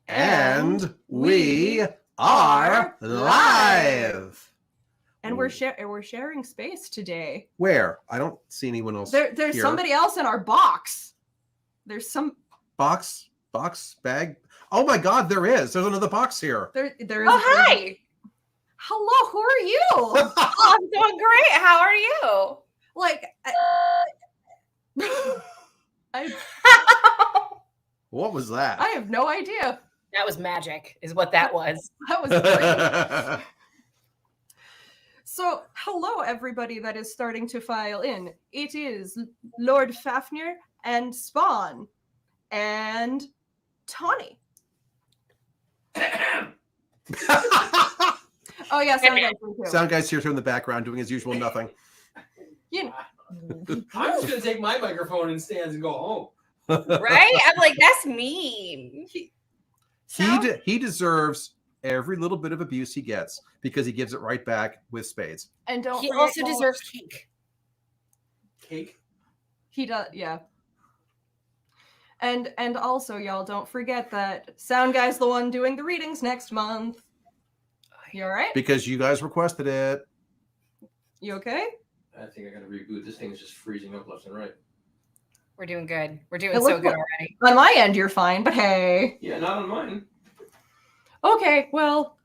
And we are live. And we're sharing space today. Where? I don't see anyone else. There's here. somebody else in our box. There's some box bag. Oh my God, there is. There's another box here. There is. Oh, hi. Hello, who are you? Oh, I'm doing great. How are you? Like, What was that? I have no idea. That was magic, is what that was. That was great. So, hello, everybody that is starting to file in. It is Lord Fafnir and Spawn and Tawny. Oh, yeah, sound guys too. Sound guy's here in the background doing his usual nothing. You know. I'm just going to take my microphone and stands and go home. Right? I'm like, that's mean. He deserves every little bit of abuse he gets because he gives it right back with spades. And don't He forget also deserves cake. Cake? He does, yeah. And also, y'all, don't forget that Sound Guy's the one doing the readings next month. You all right? Because you guys requested it. You okay? I think I got to reboot. This thing is just freezing up left and right. We're doing good. We're doing It so looks good like- already. On my end, you're fine, but hey. Yeah, not on mine. Okay, well,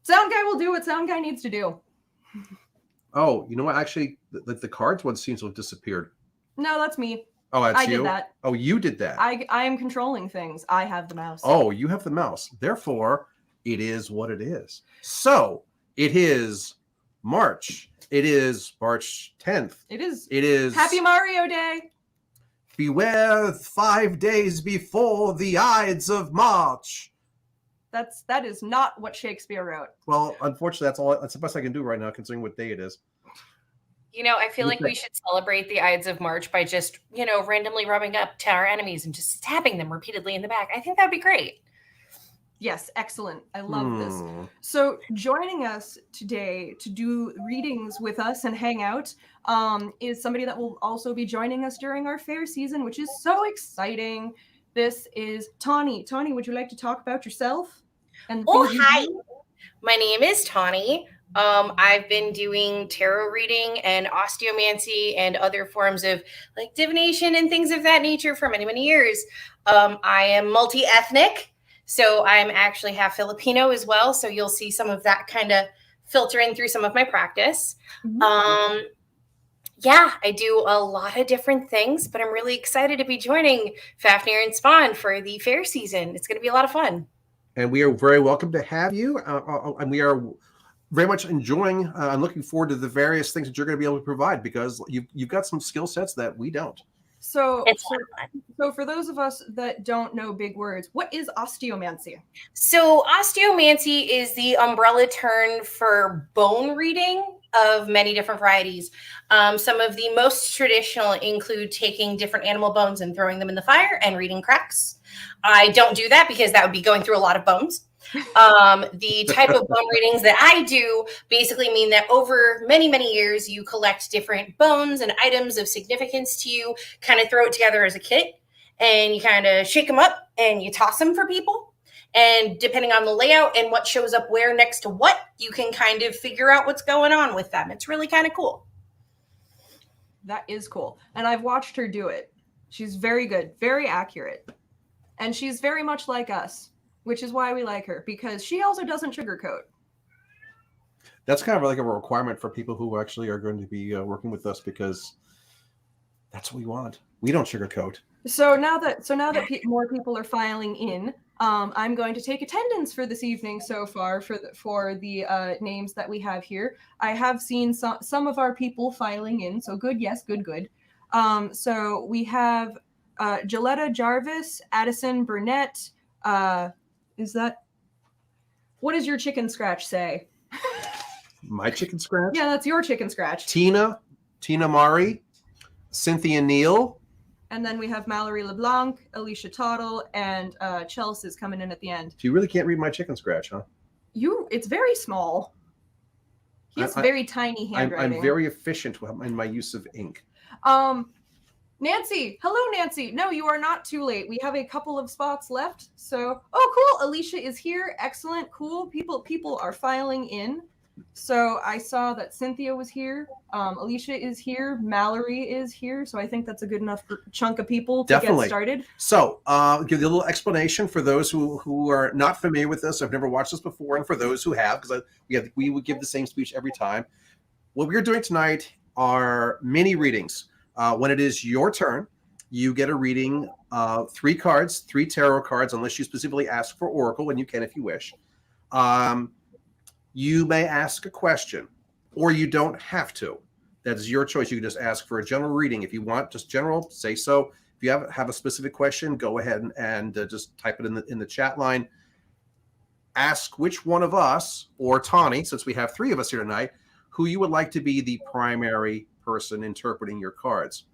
Sound Guy will do what Sound Guy needs to do. Oh, you know what? Actually, the cards one seems to have disappeared. No, that's me. Oh, that's I you? did that. Oh, you did that. I am controlling things. I have the mouse. Oh, you have the mouse. Therefore, it is what it is. So, it is March. It is March 10th. It is. It is Happy Mario Day. Beware 5 days before the Ides of March. That is not what Shakespeare wrote. Well, unfortunately, that's the best I can do right now, considering what day it is. You know, I feel like we should celebrate the Ides of March by just, randomly rubbing up to our enemies and just stabbing them repeatedly in the back. I think that'd be great. Yes, excellent. I love this. So joining us today to do readings with us and hang out is somebody that will also be joining us during our fair season, which is so exciting. This is Tawny. Tawny, would you like to talk about yourself? And hi. My name is Tawny. I've been doing tarot reading and osteomancy and other forms of like divination and things of that nature for many, many years. I am multi-ethnic. So I'm actually half Filipino as well. So you'll see some of that kind of filter in through some of my practice. Mm-hmm. Yeah, I do a lot of different things, but I'm really excited to be joining Fafnir and Spawn for the fair season. It's going to be a lot of fun. And we are very welcome to have you. And we are very much enjoying and looking forward to the various things that you're going to be able to provide because you've got some skill sets that we don't. So for those of us that don't know big words, what is osteomancy? So osteomancy is the umbrella term for bone reading of many different varieties. Some of the most traditional include taking different animal bones and throwing them in the fire and reading cracks. I don't do that because that would be going through a lot of bones. The type of bone readings that I do basically mean that over many, many years, you collect different bones and items of significance to you, kind of throw it together as a kit, and you kind of shake them up and you toss them for people. And depending on the layout and what shows up where next to what, you can kind of figure out what's going on with them. It's really kind of cool. That is cool. And I've watched her do it. She's very good, very accurate. And she's very much like us, which is why we like her, because she also doesn't sugarcoat. That's kind of like a requirement for people who actually are going to be working with us because that's what we want. We don't sugarcoat. So now that more people are filing in, I'm going to take attendance for this evening so far for the names that we have here. I have seen some of our people filing in, so good, yes, good. So we have Gilletta Jarvis, Addison Burnett. What does your chicken scratch say? My chicken scratch? Yeah, that's your chicken scratch. Tina Mari, Cynthia Neal. And then we have Mallory LeBlanc, Alicia Tottle, and Chelsea's coming in at the end. So you really can't read my chicken scratch, huh? It's very small. He has very tiny handwriting. I'm very efficient in my use of ink. Now Nancy, hello, Nancy. No, you are not too late. We have a couple of spots left. So, oh, cool. Alicia is here. Excellent. Cool. People are filing in. So I saw that Cynthia was here. Alicia is here. Mallory is here. So I think that's a good enough chunk of people to Definitely. get started. So, give you a little explanation for those who are not familiar with this. I've never watched this before, and for those who have, because we would give the same speech every time. What we're doing tonight are mini readings. When it is your turn, you get a reading of 3 cards, 3 tarot cards, unless you specifically ask for Oracle, and you can if you wish. You may ask a question, or you don't have to. That's your choice. You can just ask for a general reading. If you want just general, say so. If you have a specific question, go ahead and just type it in the chat line. Ask which one of us, or Tawny, since we have 3 of us here tonight, who you would like to be the primary person interpreting your cards.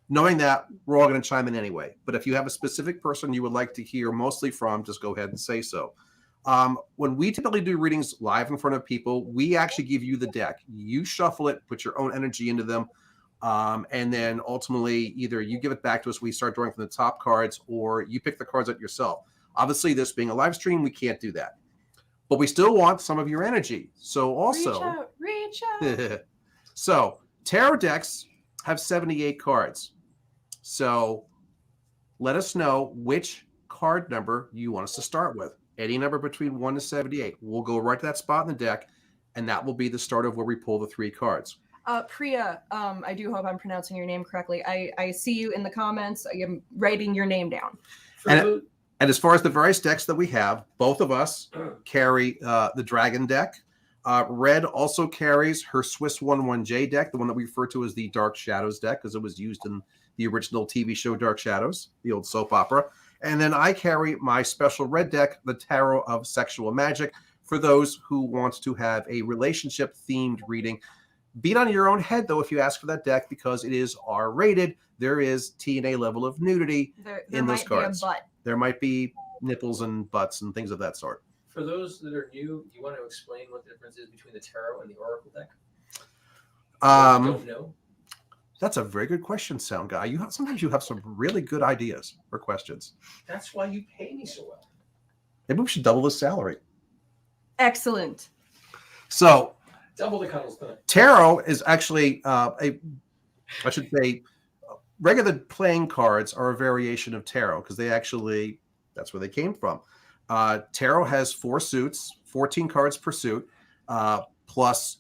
Knowing that, we're all going to chime in anyway. But if you have a specific person you would like to hear mostly from, just go ahead and say so. When we typically do readings live in front of people, we actually give you the deck. You shuffle it, put your own energy into them, and then ultimately either you give it back to us, we start drawing from the top cards, or you pick the cards out yourself. Obviously, this being a live stream, we can't do that. But we still want some of your energy. So also... Reach out. So, tarot decks have 78 cards. So, let us know which card number you want us to start with. Any number between 1 to 78. We'll go right to that spot in the deck, and that will be the start of where we pull the 3 cards. Priya, I do hope I'm pronouncing your name correctly. I see you in the comments. I am writing your name down. And as far as the various decks that we have, both of us carry the Dragon deck. Red also carries her Swiss 11J deck, the one that we refer to as the Dark Shadows deck, because it was used in the original TV show Dark Shadows, the old soap opera. And then I carry my special red deck, the Tarot of Sexual Magic, for those who want to have a relationship-themed reading. Beat on your own head, though, if you ask for that deck, because it is R-rated. There is T&A level of nudity in those cards. There might be nipples and butts and things of that sort. For those that are new, do you want to explain what the difference is between the tarot and the oracle deck? Don't know. That's a very good question, Sound Guy. Sometimes you have some really good ideas for questions. That's why you pay me so well. Maybe we should double the salary. Excellent. So, double the cuddles tonight. Tarot is actually regular playing cards are a variation of tarot because that's where they came from. Tarot has 4 suits, 14 cards per suit, plus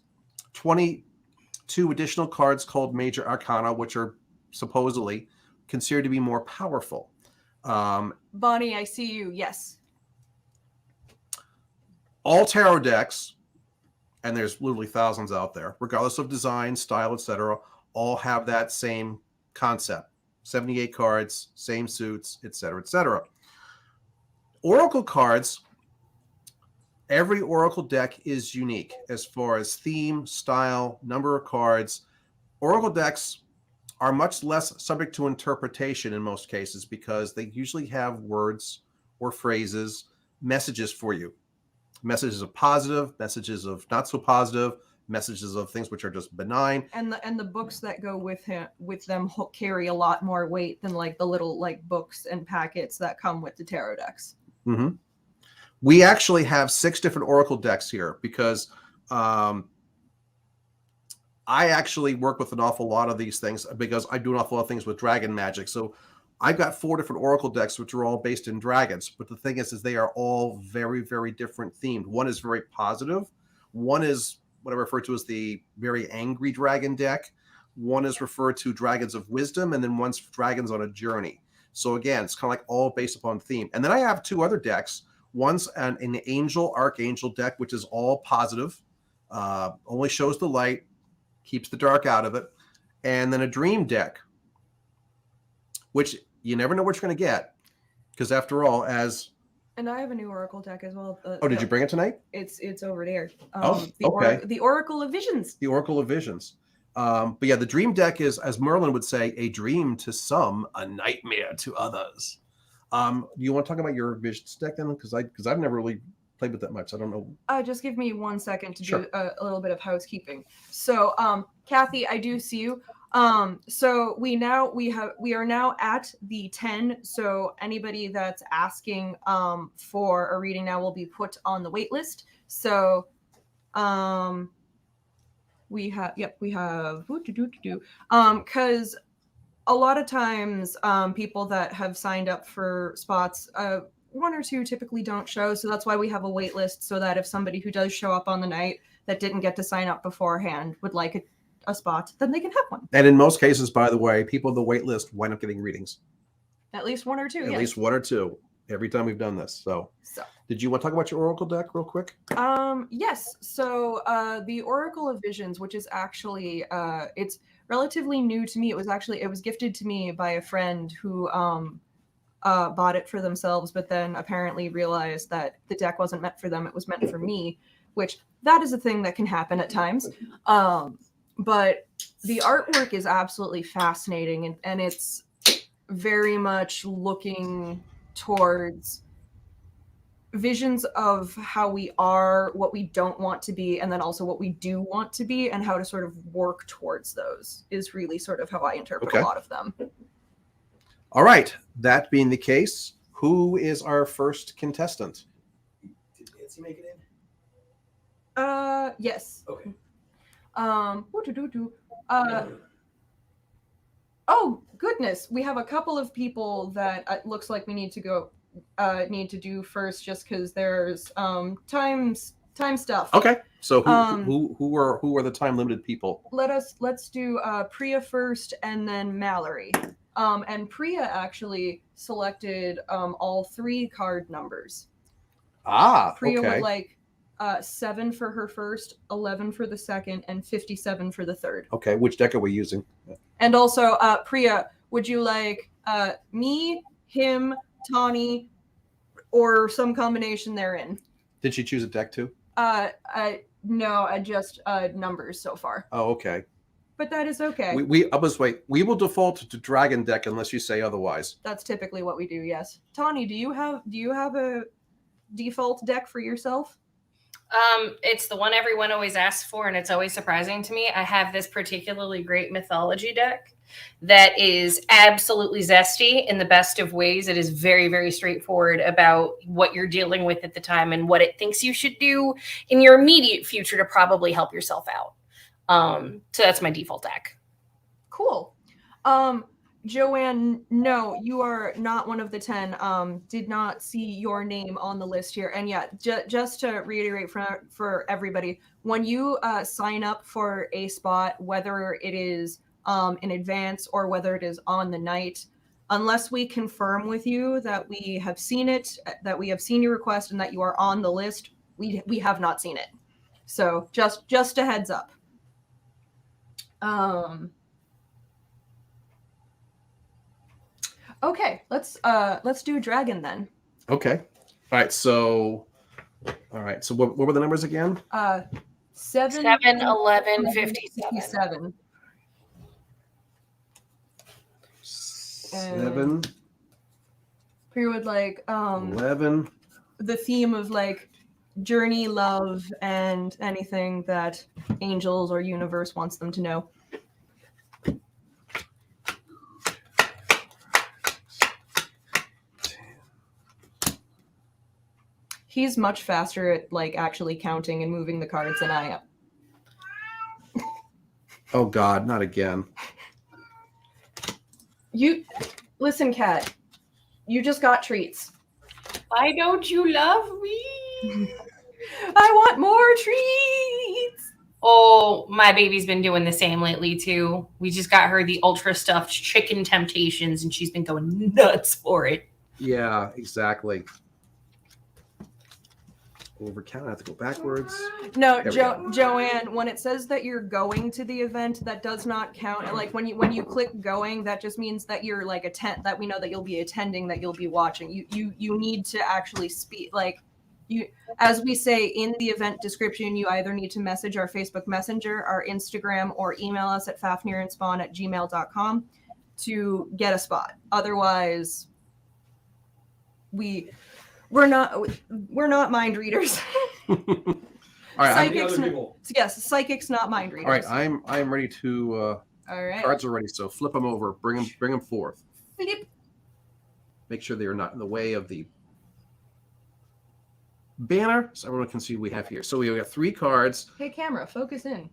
22 additional cards called Major Arcana, which are supposedly considered to be more powerful. Bonnie, I see you. Yes. All tarot decks, and there's literally thousands out there, regardless of design, style, etc., all have that same concept. 78 cards, same suits, etc., etc. Oracle cards, every Oracle deck is unique as far as theme, style, number of cards. Oracle decks are much less subject to interpretation in most cases because they usually have words or phrases, messages for you. Messages of positive, messages of not so positive, messages of things which are just benign. And the books that go with them carry a lot more weight than like the little like books and packets that come with the tarot decks. Mm-hmm. We actually have 6 different Oracle decks here because I actually work with an awful lot of these things because I do an awful lot of things with dragon magic. So I've got 4 different Oracle decks, which are all based in dragons. But the thing is they are all very, very different themed. One is very positive. One is what I refer to as the very angry dragon deck. One is referred to dragons of wisdom, and then one's dragons on a journey. So again, it's kind of like all based upon theme. And then I have 2 other decks. One's an angel, archangel deck, which is all positive, only shows the light, keeps the dark out of it. And then a dream deck, which you never know what you're going to get. Because after all, And I have a new Oracle deck as well. Did you bring it tonight? It's over there. Okay. The Oracle of Visions. The Oracle of Visions. But yeah, the dream deck is, as Merlin would say, a dream to some, a nightmare to others. You want to talk about your Visions deck then? Because I've never really played with that much. I don't know. Just give me 1 second to do a little bit of housekeeping. So, Kathy, I do see you. So we are now at the 10. So anybody that's asking for a reading now will be put on the wait list. So we have because a lot of times people that have signed up for spots, one or two typically don't show. So that's why we have a wait list, so that if somebody who does show up on the night that didn't get to sign up beforehand would like a spot, then they can have one. And in most cases, by the way, people on the wait list wind up getting readings. At least one or two. At yes. least one or two every time we've done this. So did you want to talk about your Oracle deck real quick? Yes. So the Oracle of Visions, which is actually it's relatively new to me. It was gifted to me by a friend who bought it for themselves, but then apparently realized that the deck wasn't meant for them. It was meant for me, which that is a thing that can happen at times. But the artwork is absolutely fascinating, and it's very much looking towards visions of how we are, what we don't want to be, and then also what we do want to be, and how to sort of work towards those is really sort of how I interpret a lot of them. All right. That being the case, who is our first contestant? Did Nancy make it in? Yes. Okay. Oh goodness, we have a couple of people that it looks like we need to do first, just because there's time stuff. Okay, so who are the time limited people? Let's do Priya first, and then Mallory. And Priya actually selected all 3 card numbers. Priya would like 7 for her first, 11 for the second, and 57 for the third. Okay, which deck are we using? And also, Priya, would you like me, him, Tawny, or some combination therein? Did she choose a deck too? No, I just numbers so far. Oh, okay. But that is okay. We will default to Dragon deck unless you say otherwise. That's typically what we do. Yes. Tawny, do you have a default deck for yourself? It's the one everyone always asks for, and it's always surprising to me. I have this particularly great mythology deck that is absolutely zesty in the best of ways. It is very, very straightforward about what you're dealing with at the time and what it thinks you should do in your immediate future to probably help yourself out. So that's my default deck. Cool. Joanne, no, you are not one of the 10. Did not see your name on the list here. And yeah, just to reiterate for everybody, when you sign up for a spot, whether it is in advance or whether it is on the night, unless we confirm with you that we have seen it, that we have seen your request, and that you are on the list, we have not seen it. So just a heads up. Okay, let's do Dragon then. Okay. All right. So what were the numbers again? 7, 11, 57. 7. Priya would like 11. the theme of like journey, love, and anything that angels or universe wants them to know. He's much faster at like actually counting and moving the cards than I am. Oh God, not again. You listen, Kat. You just got treats. Why don't you love me? I want more treats. Oh, my baby's been doing the same lately too. We just got her the ultra stuffed chicken temptations, and she's been going nuts for it. Yeah, exactly. Overcount. I have to go backwards. No, Joanne, when it says that you're going to the event, that does not count. Like when you click going, that just means that you're like that we know that you'll be attending, that you'll be watching. You need to actually speak, like you, as we say in the event description, you either need to message our Facebook Messenger, our Instagram, or email us at fafnirandspawn@gmail.com to get a spot. Otherwise, we're not mind readers. All right. Psychics, yes, psychics, not mind readers. All right. I'm ready to All right. Cards are ready, so flip them over. Bring them forth. Flip. Make sure they are not in the way of the banner, so everyone can see what we have here. So we have 3 cards, Hey, camera, focus in.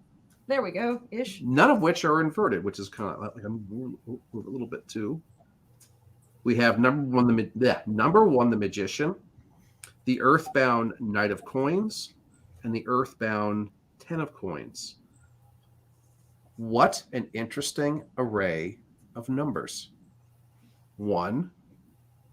There we go. Ish. none of which are inverted, which is kind of like I'm move a little bit too. We have number one, the Magician, the Earthbound Knight of Coins, and the Earthbound 10 of Coins. What an interesting array of numbers. 1,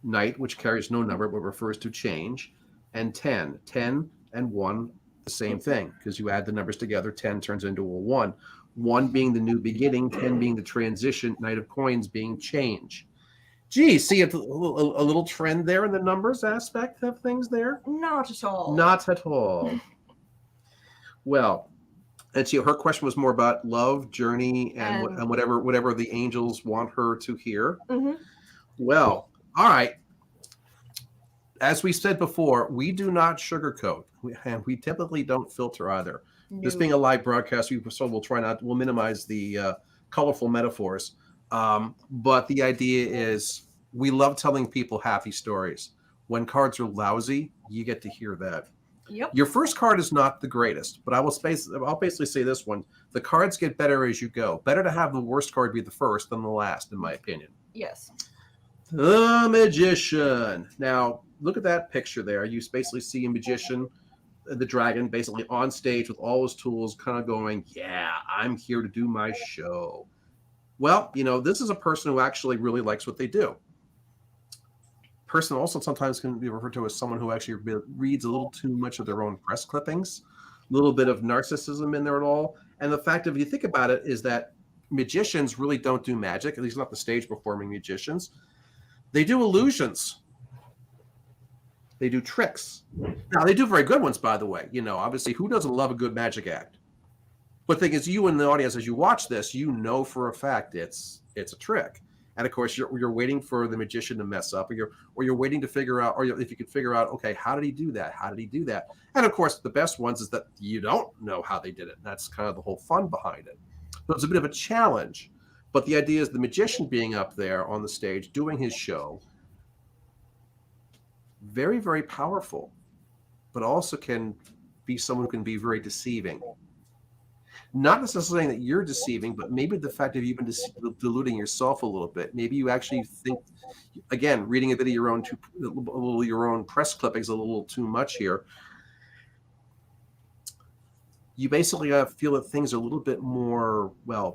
Knight, which carries no number but refers to change, and 10. 10 and 1, the same thing, because you add the numbers together, 10 turns into a 1. 1 being the new beginning, 10 being the transition, Knight of Coins being change. Gee, see a little trend there in the numbers aspect of things there? Not at all. Not at all. Well, and see, her question was more about love, journey, and whatever the angels want her to hear. Mhm. Well, all right. As we said before, we do not sugarcoat, and we typically don't filter either. This No. being a live broadcast, we'll minimize the colorful metaphors. But the idea is we love telling people happy stories. When cards are lousy, you get to hear that. Yep. Your first card is not the greatest, but I'll basically say this one. The cards get better as you go. Better to have the worst card be the first than the last, in my opinion. Yes. The Magician. Now, look at that picture there. You basically see a magician, the dragon, basically on stage with all his tools, kind of going, yeah, I'm here to do my show. Well, this is a person who actually really likes what they do. Person also sometimes can be referred to as someone who actually reads a little too much of their own press clippings, a little bit of narcissism in there at all. And the fact of, if you think about it, is that magicians really don't do magic, at least not the stage performing magicians. They do illusions. They do tricks. Now, they do very good ones, by the way. Obviously, who doesn't love a good magic act? But the thing is, you in the audience, as you watch this, for a fact it's a trick. And of course, you're waiting for the magician to mess up, or you're waiting to figure out, or if you could figure out, okay, how did he do that? How did he do that? And of course, the best ones is that you don't know how they did it. That's kind of the whole fun behind it. So it's a bit of a challenge. But the idea is the magician being up there on the stage doing his show, very, very powerful, but also can be someone who can be very deceiving. Not necessarily that you're deceiving, but maybe the fact that you've been deluding yourself a little bit. Maybe you actually think, again, reading a bit of your own press clippings a little too much here. You basically feel that things are a little bit more,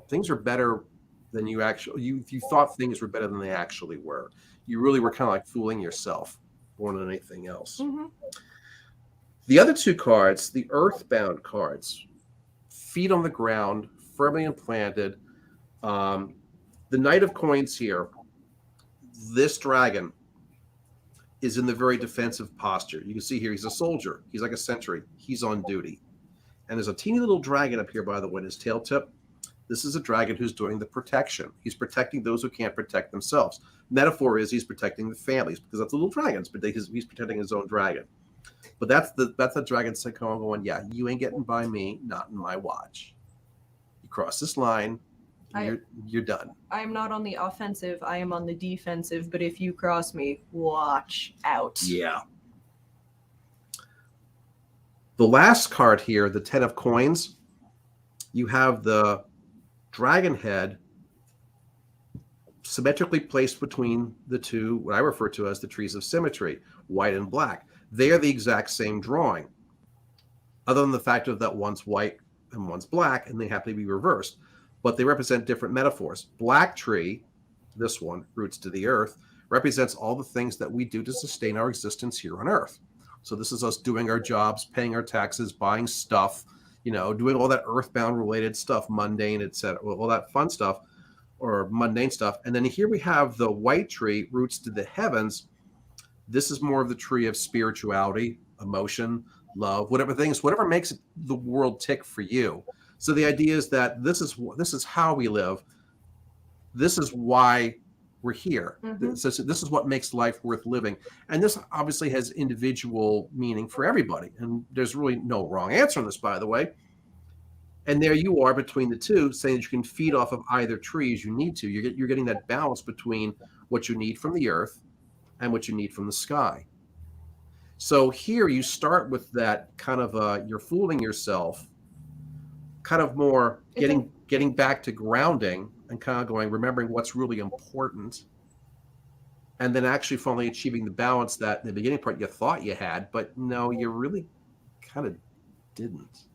things are better than you thought things were better than they actually were. You really were kind of like fooling yourself more than anything else. Mm-hmm. The other 2 cards, the Earthbound cards, feet on the ground, firmly implanted. The Knight of Coins here, this dragon is in the very defensive posture. You can see here, he's a soldier. He's like a sentry. He's on duty. And there's a teeny little dragon up here, by the way, his tail tip. This is a dragon who's doing the protection. He's protecting those who can't protect themselves. Metaphor is he's protecting the families, because that's the little dragons, but he's protecting his own dragon. But that's the dragon going, yeah, you ain't getting by me, not in my watch. You cross this line, you're done. I'm not on the offensive, I am on the defensive, but if you cross me, watch out. Yeah. The last card here, the 10 of Coins, you have the dragon head symmetrically placed between the 2, what I refer to as the trees of symmetry, white and black. They are the exact same drawing, other than the fact that one's white and one's black, and they happen to be reversed. But they represent different metaphors. Black tree, this one, roots to the earth, represents all the things that we do to sustain our existence here on earth. So this is us doing our jobs, paying our taxes, buying stuff, doing all that earthbound related stuff, mundane, etc., all that fun stuff or mundane stuff. And then here we have the white tree, roots to the heavens. This is more of the tree of spirituality, emotion, love, whatever makes the world tick for you. So the idea is that this is how we live. This is why we're here. Mm-hmm. This is what makes life worth living. And this obviously has individual meaning for everybody. And there's really no wrong answer on this, by the way. And there you are between the two, saying that you can feed off of either tree as you need to. You're getting that balance between what you need from the earth and what you need from the sky. So here you start with that kind of you're fooling yourself, kind of more getting back to grounding and kind of going, remembering what's really important, and then actually finally achieving the balance that in the beginning part you thought you had, but no, you really kind of didn't.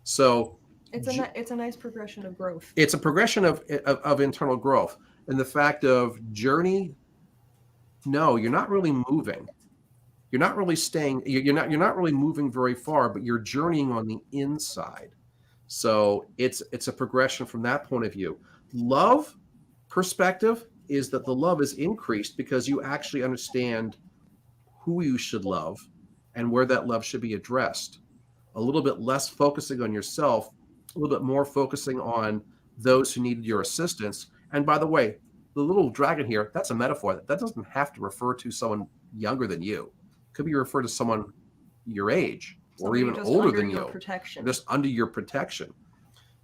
So It's a nice progression of growth. it's a progression of internal growth, and the fact of journey. No, you're not really moving. You're not really staying. You're not really moving very far, but you're journeying on the inside. So it's a progression from that point of view. Love perspective is that the love is increased because you actually understand who you should love and where that love should be addressed. A little bit less focusing on yourself, a little bit more focusing on those who need your assistance. And by the way, the little dragon here, that's a metaphor. That doesn't have to refer to someone younger than you. It could be referred to someone your age or Somebody even just older under than your you. protection. Just under your protection.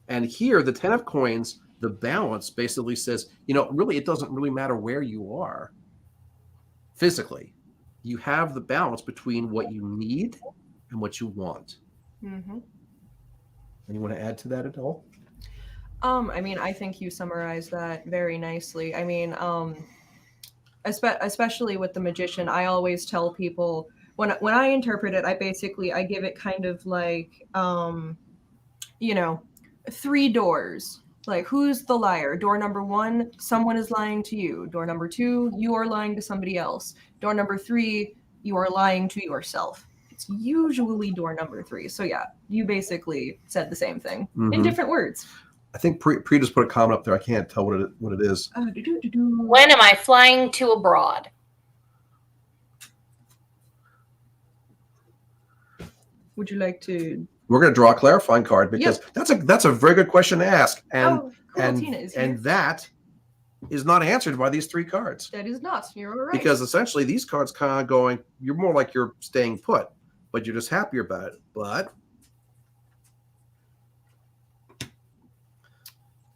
And here, the 10 of coins, the balance basically says, really, it doesn't really matter where you are physically. You have the balance between what you need and what you want. Mm-hmm. And you want to add to that at all? I mean, I think you summarized that very nicely. I mean, especially with the magician, I always tell people when I interpret it, I give it kind of like, 3 doors. Like, who's the liar? Door number 1, someone is lying to you. Door number 2, you are lying to somebody else. Door number 3, you are lying to yourself. It's usually door number 3. So yeah, you basically said the same thing in different words. I think Pre just put a comment up there. I can't tell what it is. When am I flying to abroad? Would you like to? We're going to draw a clarifying card because that's a very good question to ask, and Tina is here. and that is not answered by these 3 cards. That is not. You're right. Because essentially these cards kind of going, you're more like you're staying put, but you're just happier about it. But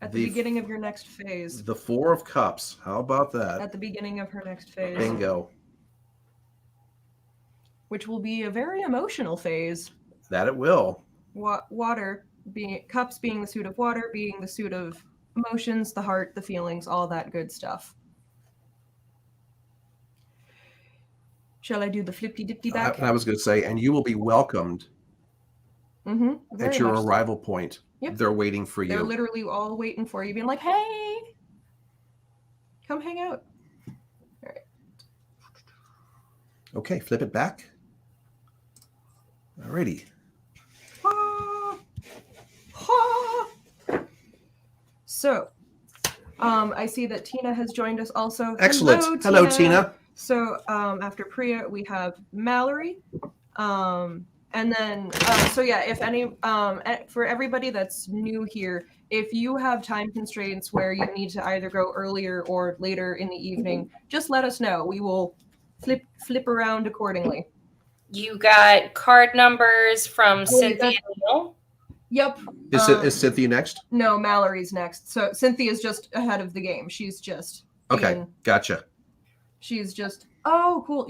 at the beginning of your next phase. The 4 of Cups. How about that? At the beginning of her next phase. Bingo. Which will be a very emotional phase. That it will. Water being cups being the suit of water, being the suit of emotions, the heart, the feelings, all that good stuff. Shall I do the flippy dippy back? I was going to say, and you will be welcomed at your arrival point. Yep. They're waiting for you. They're literally all waiting for you, being like, "Hey, come hang out." All right. Okay, flip it back. Alrighty. So, I see that Tina has joined us also. Excellent. Hello, Tina. So, after Priya, we have Mallory. And then, if any, for everybody that's new here, if you have time constraints where you need to either go earlier or later in the evening, just let us know. We will flip around accordingly. You got card numbers from Cynthia Neal. Yep. Is Cynthia next? No, Mallory's next. So Cynthia's just ahead of the game. She's just okay. Gotcha. She's just cool.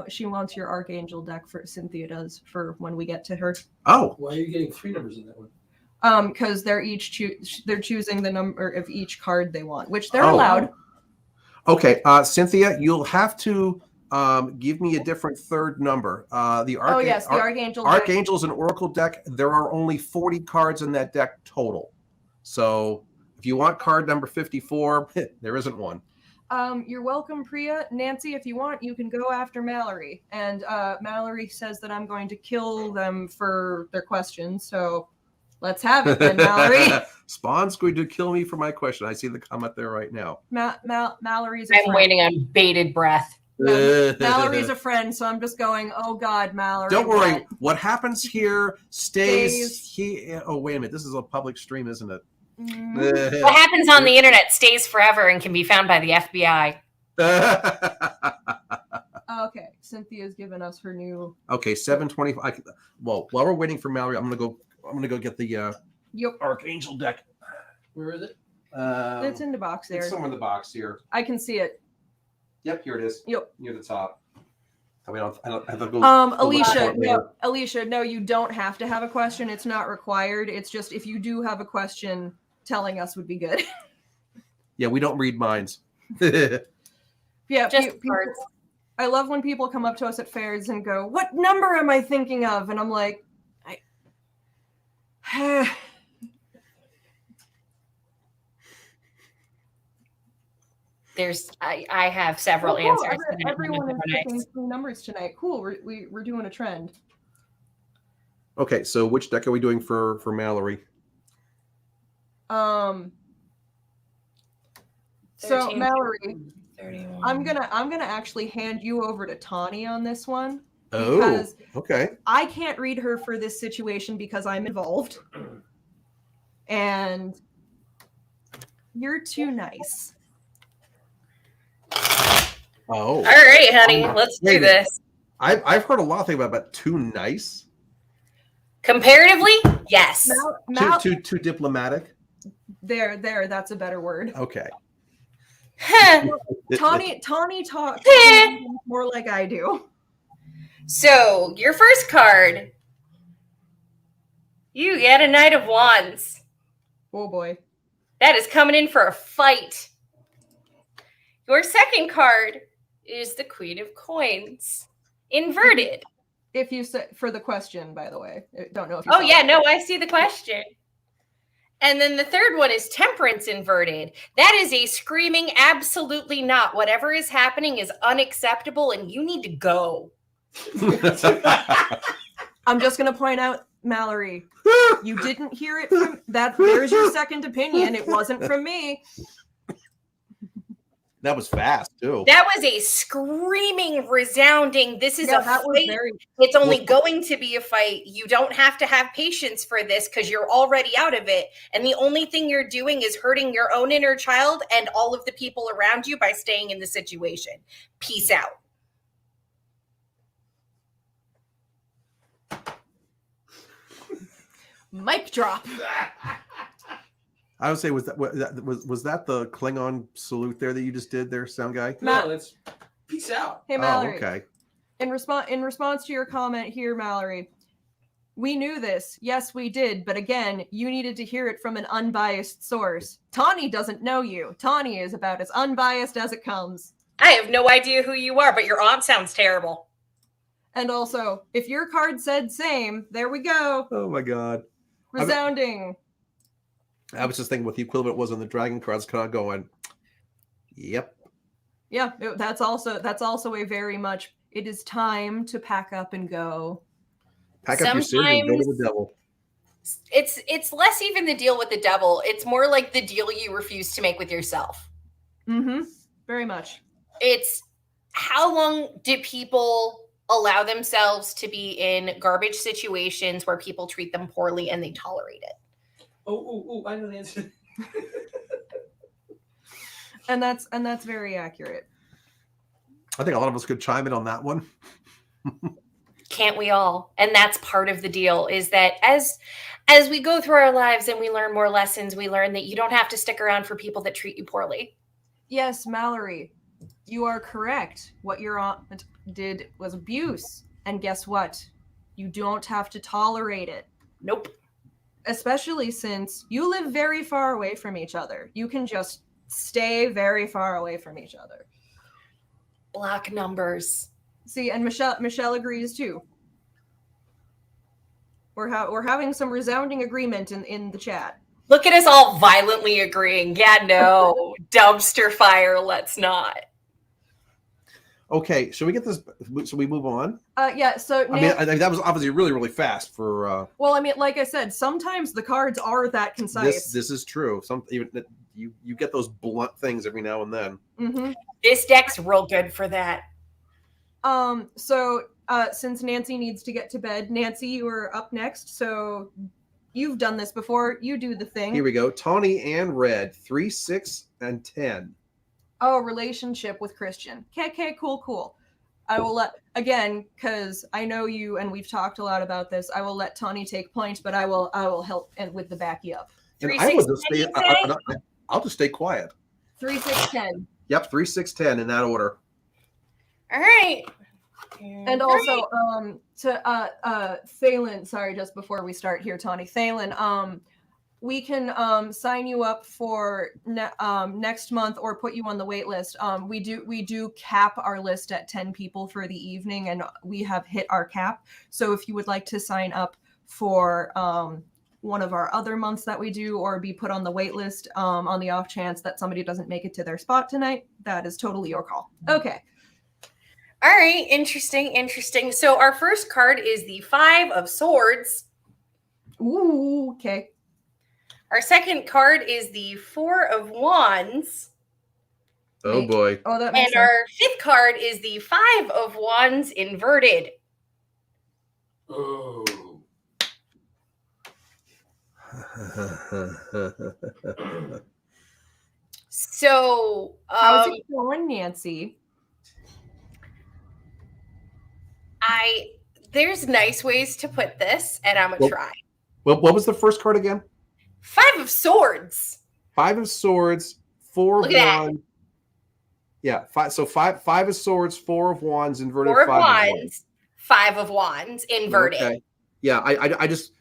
She wants your Archangel deck for Cynthia does for when we get to her. Oh. Why are you getting 3 numbers in that one? Because they're each they're choosing the number of each card they want, which they're allowed. Okay, Cynthia, you'll have to give me a different 3rd number. The Archangel deck. Archangel's an Oracle deck. There are only 40 cards in that deck total. So if you want card number 54, there isn't one. You're welcome, Priya. Nancy, if you want, you can go after Mallory. And Mallory says that I'm going to kill them for their questions. So let's have it then, Mallory. Spawn's going to kill me for my question. I see the comment there right now. Mallory's a I'm friend. waiting on bated breath. Mallory's a friend, so I'm just going, oh God, Mallory. Don't worry. What happens here stays here. Oh, wait a minute. This is a public stream, isn't it? Mm-hmm. What happens on the internet stays forever and can be found by the FBI. Okay, Cynthia's given us her new. Okay, 725. Well, while we're waiting for Mallory, I'm going to go I'm gonna go get the Yep. Archangel deck. Where is it? It's in the box there. It's somewhere in the box here. I can see it. Yep, here it is. Yep. Near the top. I mean, I don't have to go. Alicia, no, Alicia, no, you don't have to have a question. It's not required. It's just if you do have a question, telling us would be good. Yeah, we don't read minds. Yeah, Just people, cards. I love when people come up to us at fairs and go, "What number am I thinking of?" And I'm like, I have several cool. answers. Everyone is picking 3 numbers tonight. Cool. We're doing a trend. Okay, so which deck are we doing for Mallory? So 13, Mallory, 31. I'm gonna actually hand you over to Tawny on this one. Oh, Because okay. I can't read her for this situation because I'm involved. And you're too nice. Oh, All right, honey, let's wait a do minute. this. I've heard a lot of things about too nice, Comparatively, yes. too diplomatic. There, that's a better word. Okay. Tawny talks more like I do. So, your first card, you get a Knight of Wands. Oh boy. That is coming in for a fight. Your second card is the Queen of Coins, inverted. If you say for the question, by the way, I don't know if you Oh, saw yeah, it. no, I see the question. And then the third one is Temperance inverted. That is a screaming absolutely not. Whatever is happening is unacceptable and you need to go. I'm just gonna point out, Mallory, you didn't hear it from that. There's your second opinion. It wasn't from me. That was fast too. That was a screaming, resounding, this is Yeah, a that was fight. very. It's only going to be a fight. You don't have to have patience for this because you're already out of it. And the only thing you're doing is hurting your own inner child and all of the people around you by staying in the situation. Peace out. Mic drop. I would say was that the Klingon salute there that you just did there, sound guy? No, it's peace out. Hey, Mallory. Oh, okay. In response to your comment here, Mallory, we knew this. Yes, we did. But again, you needed to hear it from an unbiased source. Tawny doesn't know you. Tawny is about as unbiased as it comes. I have no idea who you are, but your aunt sounds terrible. And also, if your card said same, there we go. Oh my god. Resounding. I was just thinking what the equivalent was on the dragon cards, kind of going, yep. Yeah, that's also a very much. It is time to pack up and go. Pack up your sins and go to the devil. It's less even the deal with the devil. It's more like the deal you refuse to make with yourself. Mm-hmm. Very much. It's how long do people allow themselves to be in garbage situations where people treat them poorly and they tolerate it? Oh, I know the answer. And that's very accurate. I think a lot of us could chime in on that one. Can't we all? And that's part of the deal, is that as we go through our lives and we learn more lessons, we learn that you don't have to stick around for people that treat you poorly. Yes, Mallory, you are correct. What your aunt did was abuse. And guess what? You don't have to tolerate it. Nope. Especially since you live very far away from each other. You can just stay very far away from each other. Block numbers. See, and Michelle agrees too. We're having some resounding agreement in the chat. Look at us all violently agreeing. Yeah, no. Dumpster fire, let's not. Okay, should we get this? Should we move on? Yeah, so I mean, that was obviously really, really fast for. Well, I mean, like I said, sometimes the cards are that concise. This is true. Even you get those blunt things every now and then. Mm-hmm. This deck's real good for that. So since Nancy needs to get to bed, Nancy, you are up next. So you've done this before. You do the thing. Here we go. Tawny and Red, 3, 6, and 10. Oh, relationship with Christian. Okay, cool. I will let, again, because I know you and we've talked a lot about this. I will let Tawny take point, but I will help and with the backy up. And 3, I 6, will just 10, stay. you'd say? I'll just stay quiet. 3, 6, 10. Yep, 3, 6, 10 in that order. All right. And also, to Thalen, sorry, just before we start here, Tawny, Thalen, we can sign you up for next month or put you on the wait list. We do cap our list at 10 people for the evening, and we have hit our cap. So if you would like to sign up for one of our other months that we do, or be put on the wait list on the off chance that somebody doesn't make it to their spot tonight, that is totally your call. Okay. All right, interesting. So our first card is the 5 of Swords. Ooh, okay. Our second card is the 4 of Wands. Oh boy. Oh, that And makes sense. our 5th card is the 5 of Wands inverted. Oh. So, How's it going, Nancy? there's nice ways to put this, and I'm gonna try. Well, what was the first card again? 5 of Swords. 5 of Swords, 4 of Look at that. Wands. Yeah, five of Swords, 4 of Wands inverted. 4 of 5 Wands, 5 of Wands inverted. Okay. Yeah, I just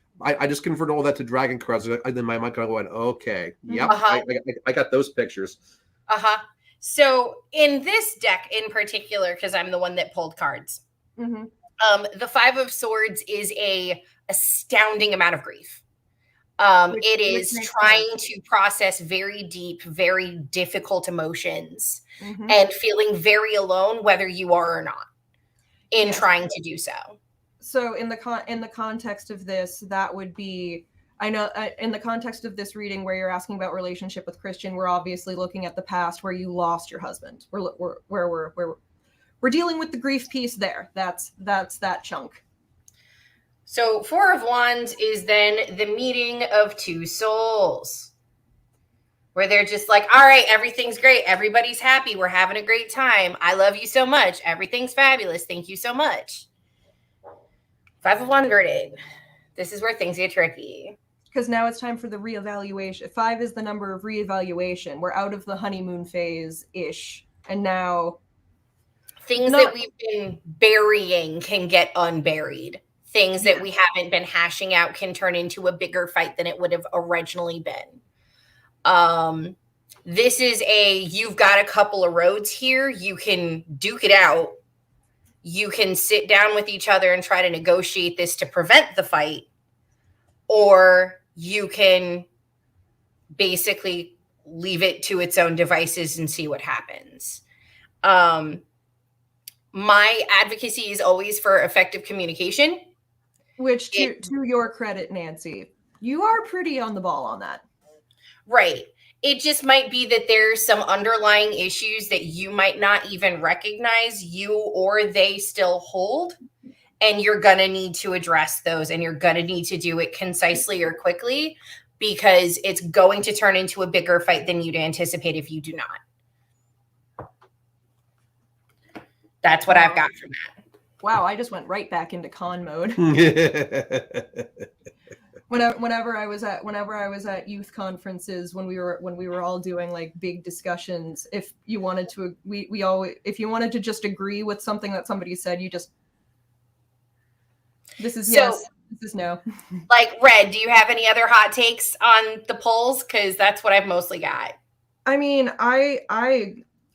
converted all that to dragon cards, and then my mind kind of went, okay, yep, I got those pictures. So in this deck in particular, because I'm the one that pulled cards, the 5 of Swords is a astounding amount of grief. It is trying to process very deep, very difficult emotions and feeling very alone, whether you are or not, in trying to do so. So in the context of this, that would be, I know in the context of this reading where you're asking about relationship with Christian, we're obviously looking at the past where you lost your husband. We're dealing with the grief piece there. That's that chunk. So 4 of Wands is then the meeting of 2 souls, where they're just like, all right, everything's great. Everybody's happy. We're having a great time. I love you so much. Everything's fabulous. Thank you so much. 5 of Wands inverted. This is where things get tricky. Because now it's time for the reevaluation. 5 is the number of reevaluation. We're out of the honeymoon phase-ish. And now... Things that we've been burying can get unburied. Things that we haven't been hashing out can turn into a bigger fight than it would have originally been. This is you've got a couple of roads here. You can duke it out. You can sit down with each other and try to negotiate this to prevent the fight. Or you can basically leave it to its own devices and see what happens. My advocacy is always for effective communication. Which, to your credit, Nancy, you are pretty on the ball on that. Right. It just might be that there's some underlying issues that you might not even recognize you or they still hold. And you're going to need to address those, and you're going to need to do it concisely or quickly, because it's going to turn into a bigger fight than you'd anticipate if you do not. That's what I've got from that. Wow, I just went right back into con mode. Whenever I was at youth conferences, when we were all doing like big discussions, if you wanted to, if you wanted to just agree with something that somebody said, you just, this is yes, this is no. Like, Red, do you have any other hot takes on the polls? Because that's what I've mostly got. I mean, I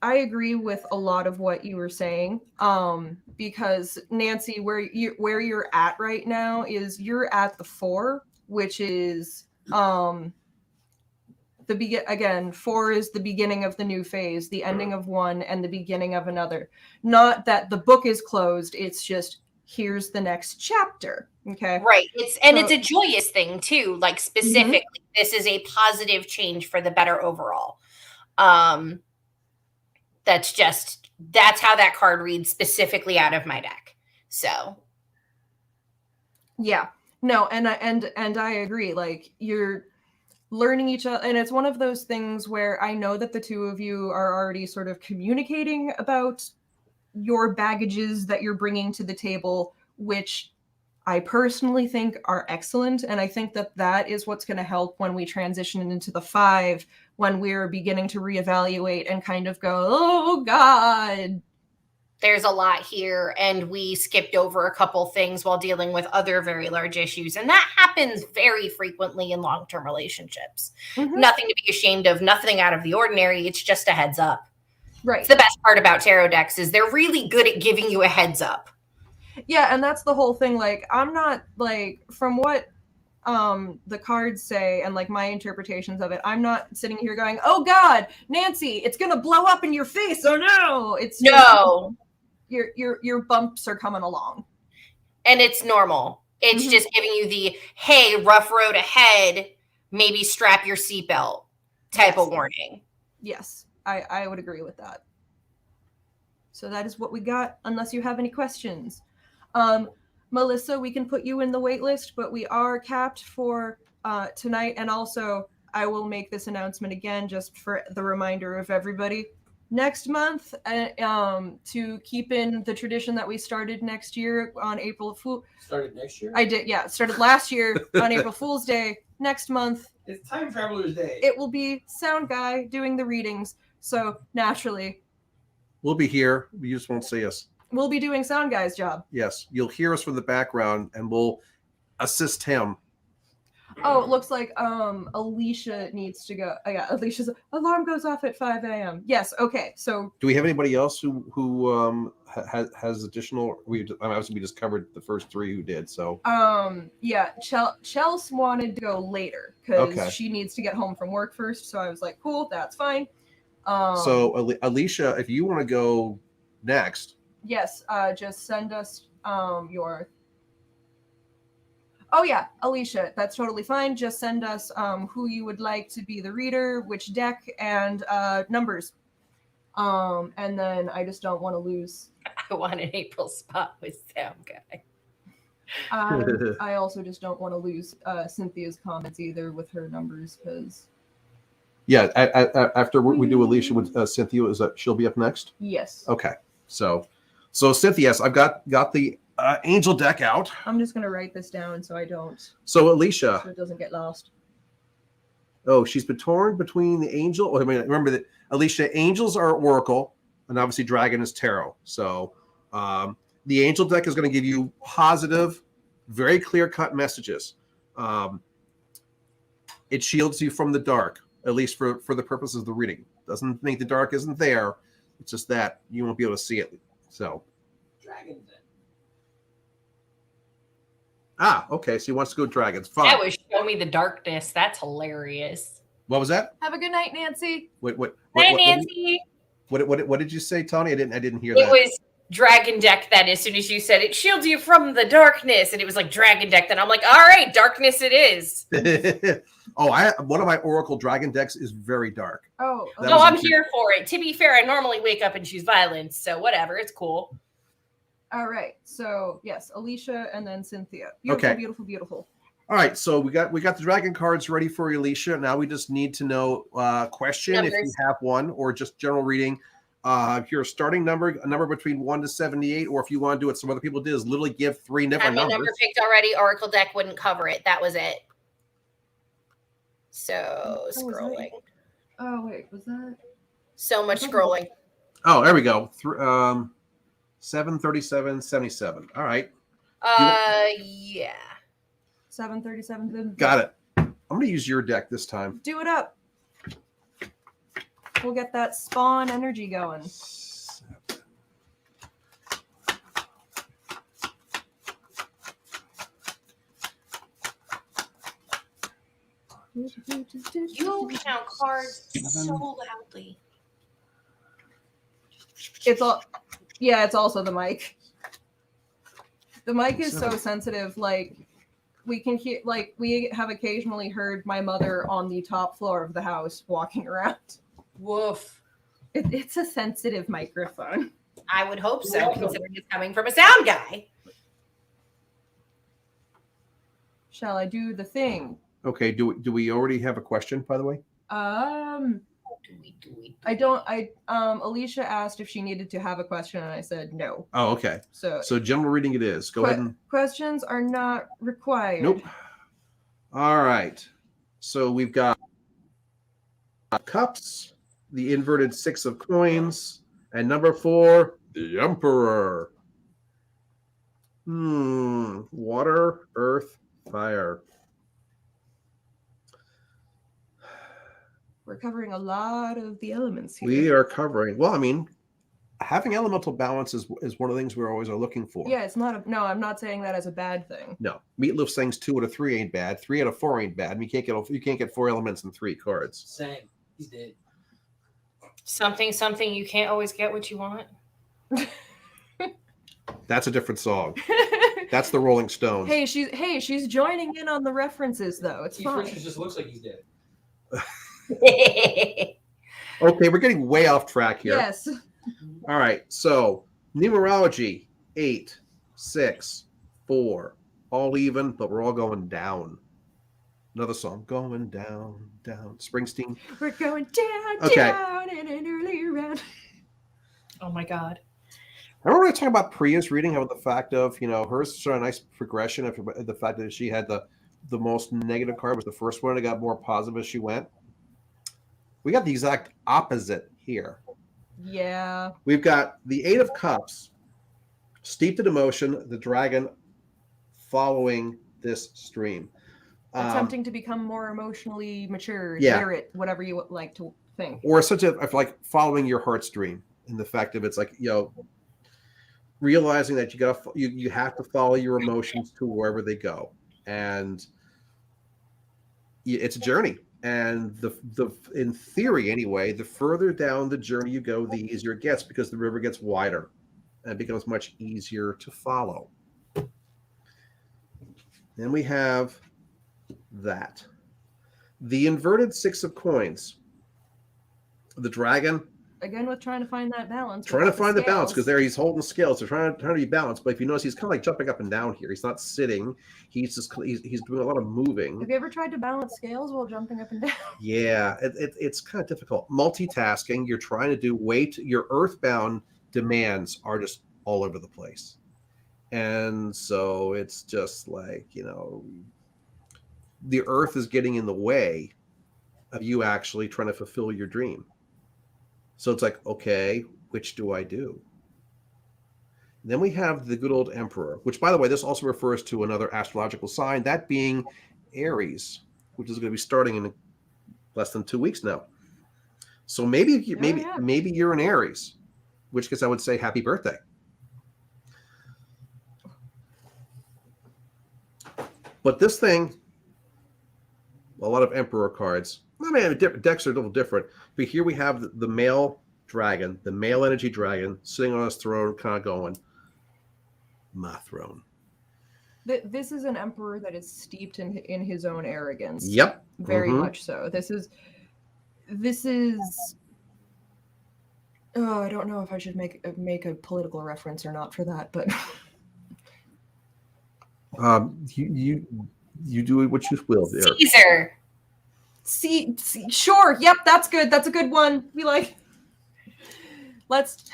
agree with a lot of what you were saying. Because Nancy, where you're at right now is you're at the 4, which is again, 4 is the beginning of the new phase, the ending of one and the beginning of another. Not that the book is closed, it's just here's the next chapter. Okay. Right. It's a joyous thing too. Like specifically, this is a positive change for the better overall. That's how that card reads specifically out of my deck. So yeah, no, and I agree. Like, you're learning each other, and it's one of those things where I know that the two of you are already sort of communicating about your baggages that you're bringing to the table, which I personally think are excellent. And I think that that is what's going to help when we transition into the 5, when we're beginning to reevaluate and kind of go, oh God. There's a lot here, and we skipped over a couple things while dealing with other very large issues. And that happens very frequently in long-term relationships. Mhm. Nothing to be ashamed of, nothing out of the ordinary. It's just a heads up. Right. It's the best part about tarot decks is they're really good at giving you a heads up. Yeah, and that's the whole thing. Like, I'm not like, from what the cards say and like my interpretations of it, I'm not sitting here going, oh God, Nancy, it's gonna blow up in your face. Oh no. It's just, No. your bumps are coming along. And it's normal. It's just giving you the, hey, rough road ahead, maybe strap your seatbelt type of warning. Yes, I would agree with that. So that is what we got, unless you have any questions. Melissa, we can put you in the wait list, but we are capped for tonight. And also, I will make this announcement again, just for the reminder of everybody. Next month, to keep in the tradition that we started next year on April Fool. Started next year? I did, yeah. Started last year on April Fool's Day. Next month, It's Time Traveler's Day. it will be Sound Guy doing the readings. So naturally, We'll be here. You just won't see us. we'll be doing Sound Guy's job. Yes, you'll hear us from the background, and we'll assist him. Oh, it looks like Alicia needs to go. Yeah, Alicia's alarm goes off at 5 a.m. Yes, okay. So Do we have anybody else who has additional? Obviously we just covered the first 3 who did. So yeah, Chelsea wanted to go later because Okay. she needs to get home from work first. So I was like, cool, that's fine. so Alicia, if you want to go next, Yes, just send us your. Oh yeah, Alicia, that's totally fine. Just send us who you would like to be the reader, which deck, and numbers. And then I just don't want to lose. I want an April spot with Sound Guy. I also just don't want to lose Cynthia's comments either with her numbers because. yeah. After we do Alicia with Cynthia, is that she'll be up next? Yes. Okay. So Cynthia, yes, I've got the angel deck out. I'm just gonna write this down so I don't. So Alicia, So it doesn't get lost. oh, she's been torn between the angel. I mean, remember that Alicia, angels are oracle, and obviously dragon is tarot. So the angel deck is going to give you positive, very clear-cut messages. It shields you from the dark, at least for the purposes of the reading. Doesn't mean the dark isn't there. It's just that you won't be able to see it. So. Dragons then. Okay. So he wants to go dragons. Fine. That was Show Me the Darkness. That's hilarious. What was that? Have a good night, Nancy. What Hi, Nancy. What did you say, Tony? I didn't hear It that. was Dragon Deck then. As soon as you said it shields you from the darkness, and it was like Dragon Deck. Then I'm like, all right, darkness it is. One of my oracle dragon decks is very dark. Oh. That No, was I'm interesting. here for it. To be fair, I normally wake up and choose violence, so whatever, it's cool. All right. So yes, Alicia and then Cynthia. Beautiful, Okay. beautiful, beautiful. All right, so we got the dragon cards ready for Alicia. Now we just need to know question if you Numbers. have one, or just general reading. If you're a starting number, a number between 1 to 78, or if you want to do what some other people did, is literally give 3 Have different my numbers. number picked already. Oracle deck wouldn't cover it. That was it. So was scrolling. Oh wait, was that? So much scrolling. Oh, there we go. 7, 37, 77. All right, Yeah. 737. got it. I'm going to use your deck this time. Do it up. We'll get that spawn energy going. You count cards so loudly. It's all. Yeah, it's also the mic. The mic is so sensitive. Like we can hear. Like we have occasionally heard my mother on the top floor of the house walking around. Woof. It's a sensitive microphone. I would hope so, considering it's coming from a sound guy. Shall I do the thing? Okay, do we already have a question, by the way? I don't. Alicia asked if she needed to have a question, and I said no. Oh, okay. So General reading it is. Go ahead and. Questions are not required. Nope. All right. So we've got cups, the inverted 6 of coins, and number 4, the Emperor. Water, earth, fire. We're covering a lot of the elements here. We are covering. Well, I mean, having elemental balance is one of the things we always are looking for. Yeah, it's not. No, I'm not saying that as a bad thing. No, Meatloaf saying 2 out of 3 ain't bad. 3 out of 4 ain't bad. I mean, you can't get 4 elements in 3 cards. Same. He's dead. Something. You can't always get what you want. That's a different song. That's the Rolling Stones. Hey, she's joining in on the references though. It's Keith fine. Richards just looks like he's dead. Okay, we're getting way off track here. Yes. All right, so numerology 8, 6, 4, all even, but we're all going down. Another song, going down, down. Springsteen. We're going down, Okay. down in an early round. Oh my God. Remember when I talking about Priya's reading, how the fact of, hers sort of a nice progression of the fact that she had the most negative card was the first one and it got more positive as she went. We got the exact opposite here. Yeah. We've got the 8 of Cups, steeped in emotion, the dragon following this stream. Attempting to become more emotionally mature, Yeah. literate, whatever you would like to think. Or such a like following your heart's dream, in the fact of it's like, realizing that you have to follow your emotions to wherever they go, and it's a journey. And the in theory anyway, the further down the journey you go, the easier it gets because the river gets wider and it becomes much easier to follow. Then we have that. The inverted 6 of coins. The dragon. Again, with trying to find that balance. Trying to without find the balance scales. because there he's holding scales. So trying to be balanced. But if you notice, he's kind of like jumping up and down here. He's not sitting. He's doing a lot of moving. Have you ever tried to balance scales while jumping up and down? Yeah, it's kind of difficult. Multitasking. You're trying to do weight. Your earthbound demands are just all over the place. And so it's just like, the earth is getting in the way of you actually trying to fulfill your dream. So it's like, okay, which do I do? Then we have the good old Emperor, which, by the way, this also refers to another astrological sign, that being Aries, which is going to be starting in less than 2 weeks now. So maybe you're an Aries, which case I would say happy birthday. But this thing, a lot of Emperor cards. I mean, decks are a little different. But here we have the male dragon, the male energy dragon, sitting on his throne, kind of going, my throne. This is an emperor that is steeped in his own arrogance. Yep. Very much so. This is. Oh, I don't know if I should make a political reference or not for that, but. You do what you will there. Caesar. See, sure. Yep, that's good. That's a good one. We like. Let's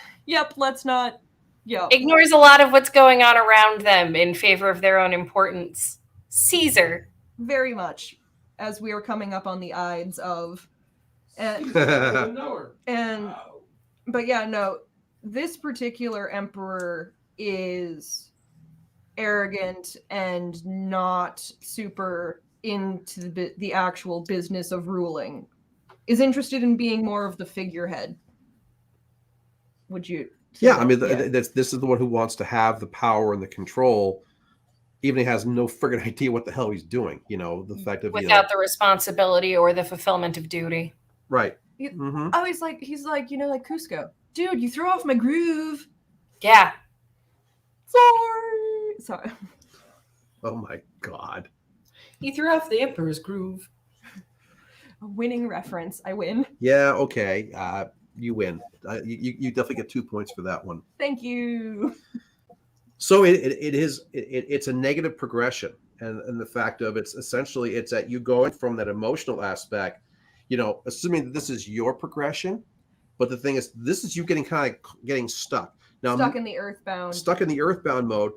not. Yo. Ignores a lot of what's going on around them in favor of their own importance. Caesar. Very much, as we are coming up on the Ides of. And, Wow. but yeah, no, this particular emperor is arrogant and not super into the actual business of ruling, is interested in being more of the figurehead. Would you? Yeah, I mean, this is the one who wants to have the power and the control, even if he has no friggin' idea what the hell he's doing. The fact of without the responsibility or the fulfillment of duty. Right. Oh, he's like like Cusco, dude. You throw off my groove. Yeah. Sorry. Oh my God. You threw off the Emperor's groove. A winning reference. I win. Yeah. Okay. You win. You definitely get 2 points for that one. Thank you. So it's a negative progression, and the fact of it's essentially it's that you going from that emotional aspect, assuming that this is your progression, but the thing is, this is you getting getting stuck. Now, Stuck in the earthbound. Stuck in the earthbound mode,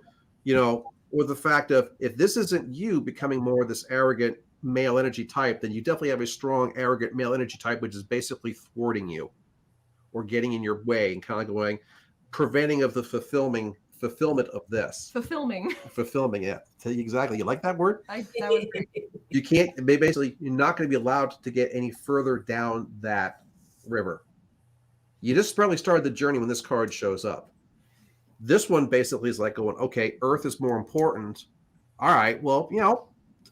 with the fact of if this isn't you becoming more this arrogant male energy type, then you definitely have a strong arrogant male energy type, which is basically thwarting you or getting in your way and kind of going, preventing of the fulfillment of this. Fulfilling. Yeah. Tell you exactly. You like that word? That was great. You can't, basically, you're not going to be allowed to get any further down that river. You just barely started the journey when this card shows up. This one basically is like going, okay, Earth is more important. All right, well,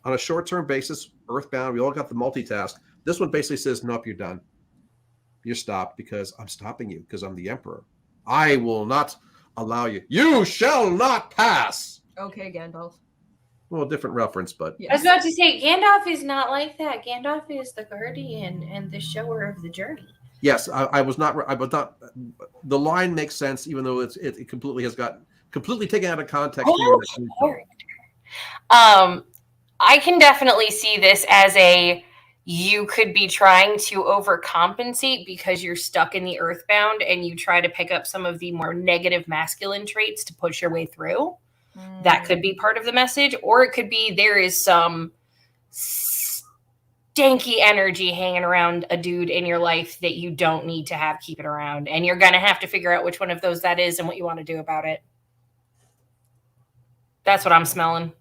on a short-term basis, Earthbound, we all got the multitask. This one basically says, nope, you're done. You're stopped because I'm stopping you because I'm the Emperor. I will not allow you. You shall not pass. Okay, Gandalf. Well, different reference, but Yes. I was about to say, Gandalf is not like that. Gandalf is the guardian and the shower of the journey. yes, I was not. The line makes sense, even though it completely has got completely taken out of context. I can definitely see this as you could be trying to overcompensate because you're stuck in the earthbound and you try to pick up some of the more negative masculine traits to push your way through. That could be part of the message, or it could be there is some stanky energy hanging around a dude in your life that you don't need to have keep it around, and you're going to have to figure out which one of those that is and what you want to do about it. That's what I'm smelling.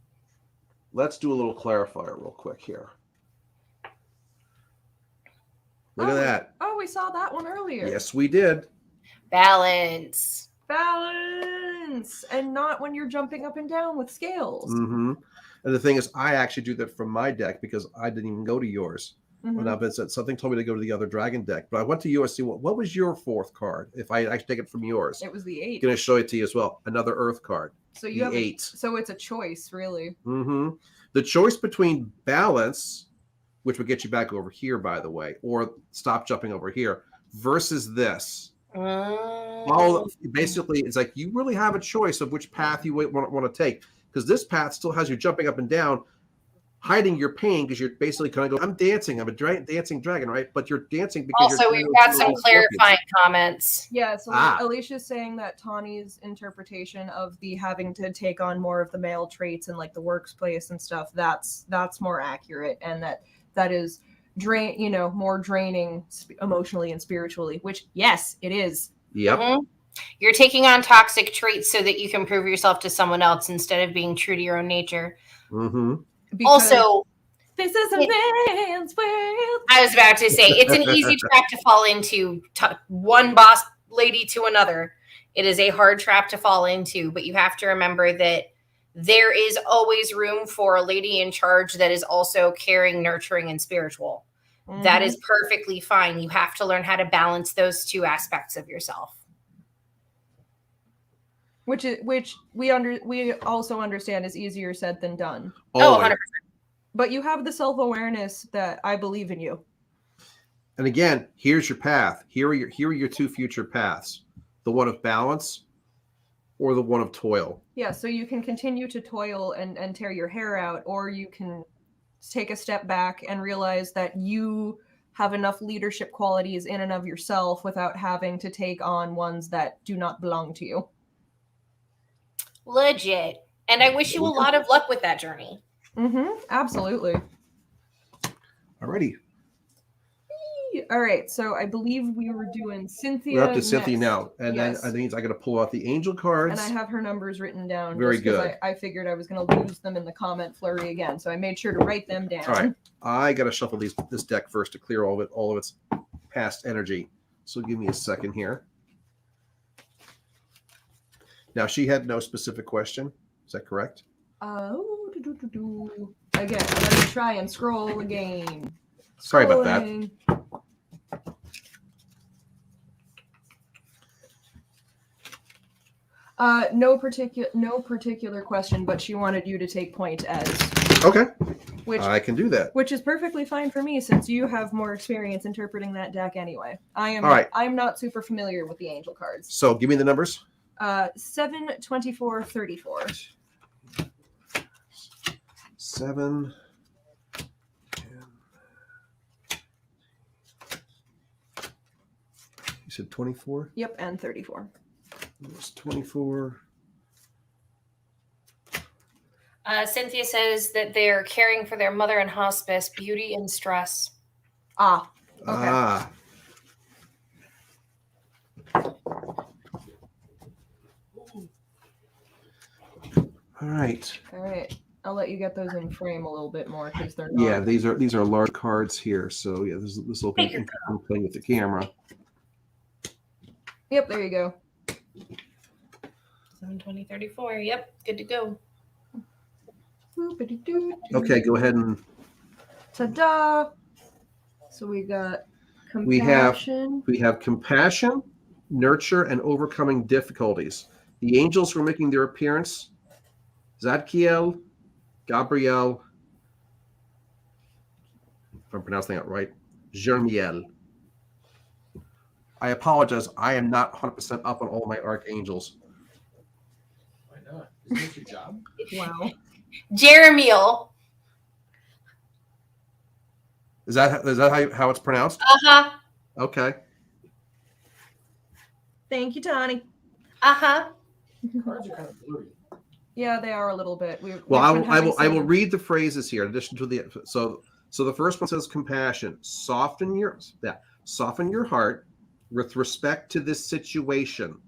Let's do a little clarifier real quick here. Look at that. Oh, we saw that one earlier. Yes, we did. Balance. And not when you're jumping up and down with scales. Mm-hmm. And the thing is, I actually do that from my deck because I didn't even go to yours. Mm-hmm. When I've said something told me to go to the other dragon deck, but I went to yours. See what was your fourth card? If I actually take it from yours, It was the 8. I'm going to show it to you as well. Another Earth card. So you have 8. So it's a choice, really. Mm-hmm. The choice between balance, which would get you back over here, by the way, or stop jumping over here, versus this. Basically, it's like you really have a choice of which path you want to take, because this path still has you jumping up and down, hiding your pain, because you're basically kind of going, I'm dancing, I'm a dancing dragon, right? But you're dancing because also we've got some clarifying comments. Yeah, so Alicia's saying that Tawny's interpretation of the having to take on more of the male traits and like the workplace and stuff, that's more accurate, and that is more draining emotionally and spiritually, which yes, it is. Yep. Mm-hmm. You're taking on toxic traits so that you can prove yourself to someone else instead of being true to your own nature. Mm-hmm. Because also, this is a man's world. I was about to say, it's an easy trap to fall into, one boss lady to another. It is a hard trap to fall into, but you have to remember that there is always room for a lady in charge that is also caring, nurturing, and spiritual. Mm-hmm. That is perfectly fine. You have to learn how to balance those two aspects of yourself. Which we also understand is easier said than done. Oh, 100%. But you have the self-awareness that I believe in you. And again, here's your path. Here are your two future paths. The one of balance or the one of toil. Yeah, so you can continue to toil and tear your hair out, or you can take a step back and realize that you have enough leadership qualities in and of yourself without having to take on ones that do not belong to you. Legit. And I wish you a lot of luck with that journey. Mm-hmm. Absolutely. Alrighty. All right. So I believe we were doing Cynthia. We're up to Cynthia now. And yes. Then I think I got to pull out the angel cards. And I have her numbers written down. Very good. I figured I was going to lose them in the comment flurry again. So I made sure to write them down. All right. I got to shuffle this deck first to clear all of its past energy. So give me a second here. Now, she had no specific question. Is that correct? Again, let me try and scroll again. Sorry about that. No particular question, but she wanted you to take point as. Okay. I can do that. Which is perfectly fine for me, since you have more experience interpreting that deck anyway. All right. I'm not super familiar with the angel cards. So give me the numbers. 7, 24, 34. 7, 10, said 24? Yep, and 34. It's 24. Cynthia says that they're caring for their mother in hospice, beauty and stress. Ah, okay. Ah. All right. All right. I'll let you get those in frame a little bit more because they're not. Yeah, these are large cards here, so yeah, this will be Bigger interesting playing with the camera. Yep, there you go. 7, 20, 34. Yep, good to go. Boop-a-dee-doo-doo. Okay, go ahead and Ta-da! So we got We have- compassion. we have compassion, nurture, and overcoming difficulties. The angels were making their appearance. Zadkiel, Gabriel, if I'm pronouncing that right, Jermiel. I apologize. I am not 100% up on all my archangels. Why not? Isn't this your job? Wow. Jeremiel. Is that how it's pronounced? Uh-huh. Okay. Thank you, Tani. Uh-huh. Cards are kind of blurry. Yeah, they are a little bit. Well, I will read the phrases here in addition to the so the first one says compassion. Soften your heart with respect to this situation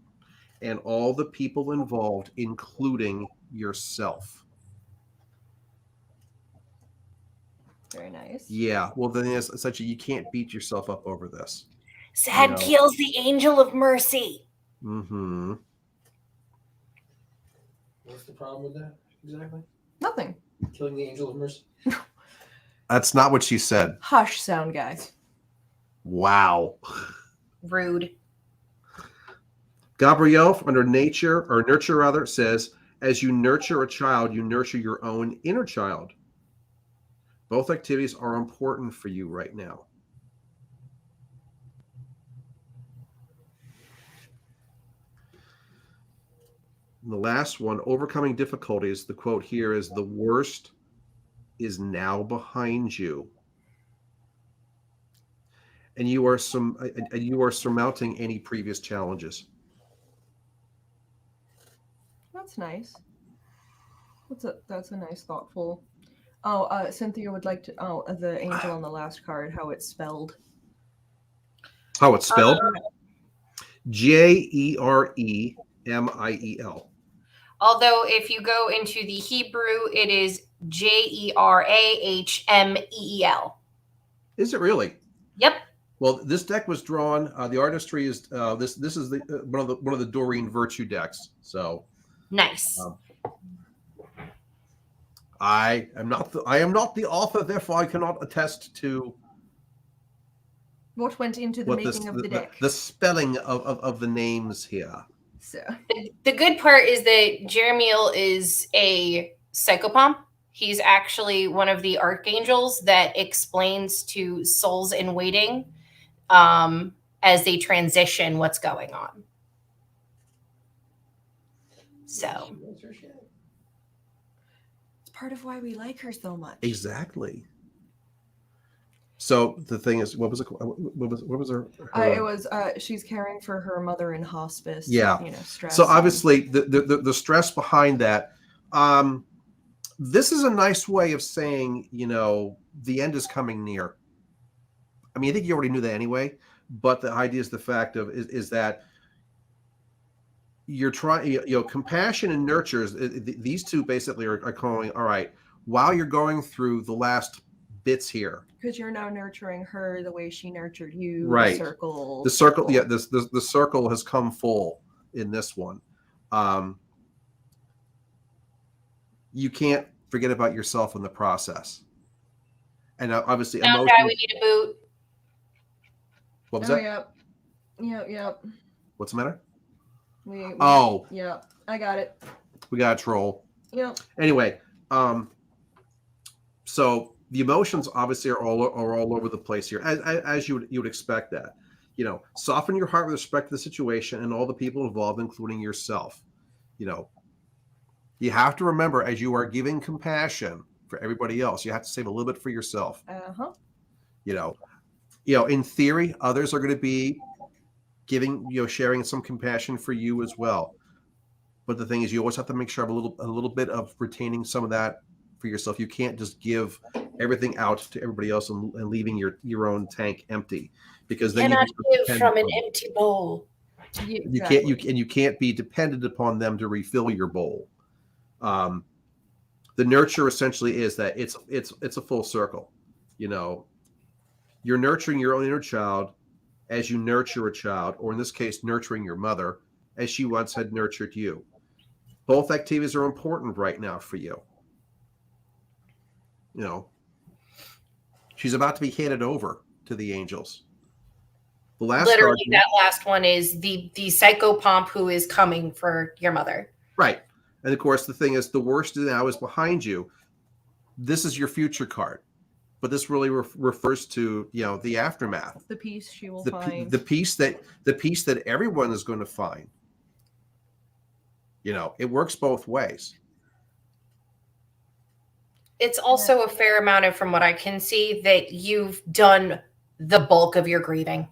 and all the people involved, including yourself. Very nice. Yeah. Well, then it's essentially you can't beat yourself up over this. Zadkiel's the angel of mercy. Mm-hmm. What's the problem with that exactly? Nothing. Killing the angel of mercy? That's not what she said. Hush, sound guy. Wow. Rude. Gabriel, under nurture rather, says, as you nurture a child, you nurture your own inner child. Both activities are important for you right now. And the last one, overcoming difficulties. The quote here is, the worst is now behind you. And you are surmounting any previous challenges. That's nice. That's a nice, thoughtful. Oh, Cynthia would like to. Oh, the angel on the last card. How it's spelled. How it's spelled? Jeremiel. Although if you go into the Hebrew, it is Jerahmeel. Is it really? Yep. Well, this deck was drawn. The artistry is this is the one of the Doreen Virtue decks. So Nice. I am not the author, therefore I cannot attest to What went into the making of the deck. the spelling of the names here. So The good part is that Jeremiel is a psychopomp. He's actually one of the archangels that explains to souls in waiting as they transition what's going on. So What's her shit? it's part of why we like her so much. Exactly. So the thing is, what was her? It was she's caring for her mother in hospice. Yeah. Stress. So obviously the stress behind that. This is a nice way of saying, the end is coming near. I mean, I think you already knew that anyway, but the idea is the fact of is that you're trying, compassion and nurtures. These two basically are calling, all right, while you're going through the last bits here, because you're now nurturing her the way she nurtured you. Right. The circle. Yeah, the circle has come full in this one. You can't forget about yourself in the process, and obviously sound emotion. guy, we need a boot. What was Oh, that? Yep. What's the matter? Oh. Yeah, I got it. We got a troll. Yep. Anyway, so the emotions obviously are all over the place here, as you would expect that. Soften your heart with respect to the situation and all the people involved, including yourself. You have to remember, as you are giving compassion for everybody else, you have to save a little bit for yourself. Uh-huh. In theory, others are going to be giving, sharing some compassion for you as well. But the thing is, you always have to make sure of a little bit of retaining some of that for yourself. You can't just give everything out to everybody else and leaving your own tank empty, because then Cannot you give from an empty bowl. Yeah, you can't be dependent upon them to refill your bowl. The nurture essentially is that it's a full circle. You're nurturing your own inner child as you nurture a child, or in this case, nurturing your mother as she once had nurtured you. Both activities are important right now for you. She's about to be handed over to the angels. The last Literally, card, that last one is the psychopomp who is coming for your mother. right? And of course, the thing is, the worst now is behind you. This is your future card, but this really refers to the aftermath, the peace she will the find. the peace that everyone is going to find. It works both ways. It's also a fair amount of, from what I can see, that you've done the bulk of your grieving.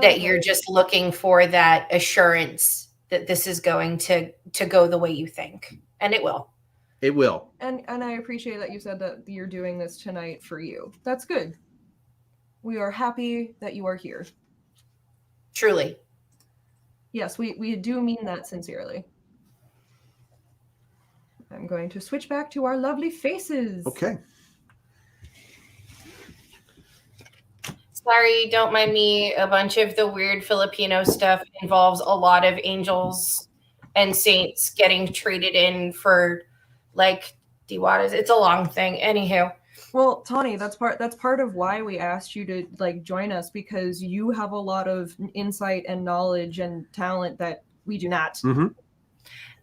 That you're just looking for that assurance that this is going to go the way you think. And it will. It will. And I appreciate that you said that you're doing this tonight for you. That's good. We are happy that you are here. Truly. Yes, we do mean that sincerely. I'm going to switch back to our lovely faces. Okay. Sorry, don't mind me. A bunch of the weird Filipino stuff involves a lot of angels and saints getting traded in for diwatas. It's a long thing. Anywho. Well, Tawny, that's part of why we asked you to join us, because you have a lot of insight and knowledge and talent that we do not. Mm-hmm.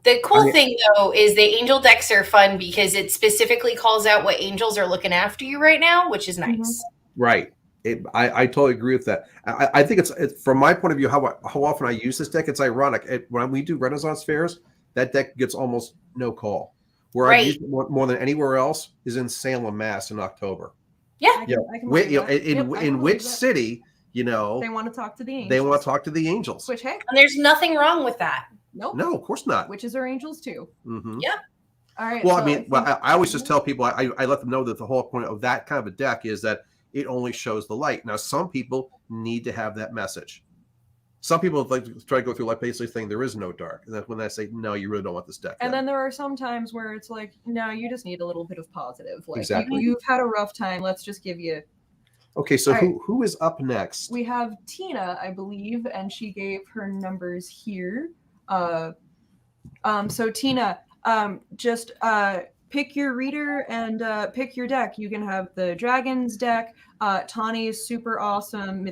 The cool thing, though, is the angel decks are fun because it specifically calls out what angels are looking after you right now, which is nice. Right. I totally agree with that. I think it's from my point of view, how often I use this deck, it's ironic. When we do Renaissance fairs, that deck gets almost no call. Where I've used it more than anywhere else is in Salem, Mass. in October. Yeah. In which city, they want to talk to the angels. They want to talk to the angels. Which, hey. And there's nothing wrong with that. Nope. No, of course not. Witches are angels too. Mm-hmm. Yeah. All right. Well, I always just tell people, I let them know that the whole point of that kind of a deck is that it only shows the light. Now, some people need to have that message. Some people try to go through life basically saying there is no dark. And that's when I say, no, you really don't want this deck. And then there are some times where it's like, no, you just need a little bit of positive. Exactly. You've had a rough time. Let's just give you. Okay, so who is up next? We have Tina, I believe, and she gave her numbers here. So Tina, just pick your reader and pick your deck. You can have the Dragons deck, Tawny's super awesome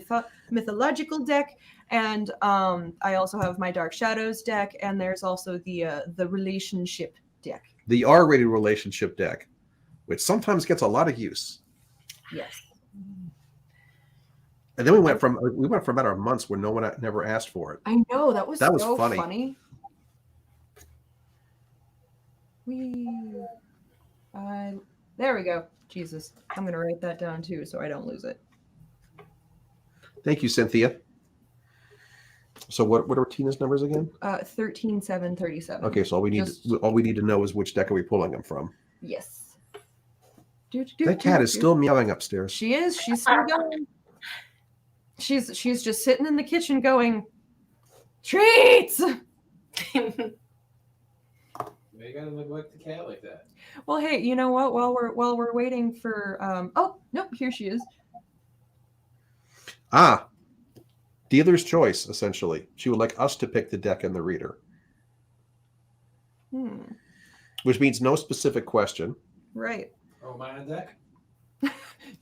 mythological deck, and I also have my Dark Shadows deck, and there's also the relationship deck. The R-rated relationship deck, which sometimes gets a lot of use. Yes. And then we went for a matter of months where no one never asked for it. I know, that was so funny. There we go. Jesus, I'm gonna write that down too so I don't lose it. Thank you, Cynthia. So what are Tina's numbers again? 13, 7, 37. Okay, so all we need to know is which deck are we pulling them from. Yes. That cat is still meowing upstairs. She is. She's still going. She's just sitting in the kitchen going, treats. You gotta neglect the cat like that. Well, hey, you know what? While we're waiting for oh nope, here she is. Dealer's choice, essentially. She would like us to pick the deck and the reader. Which means no specific question. Right. Oh, am I on deck?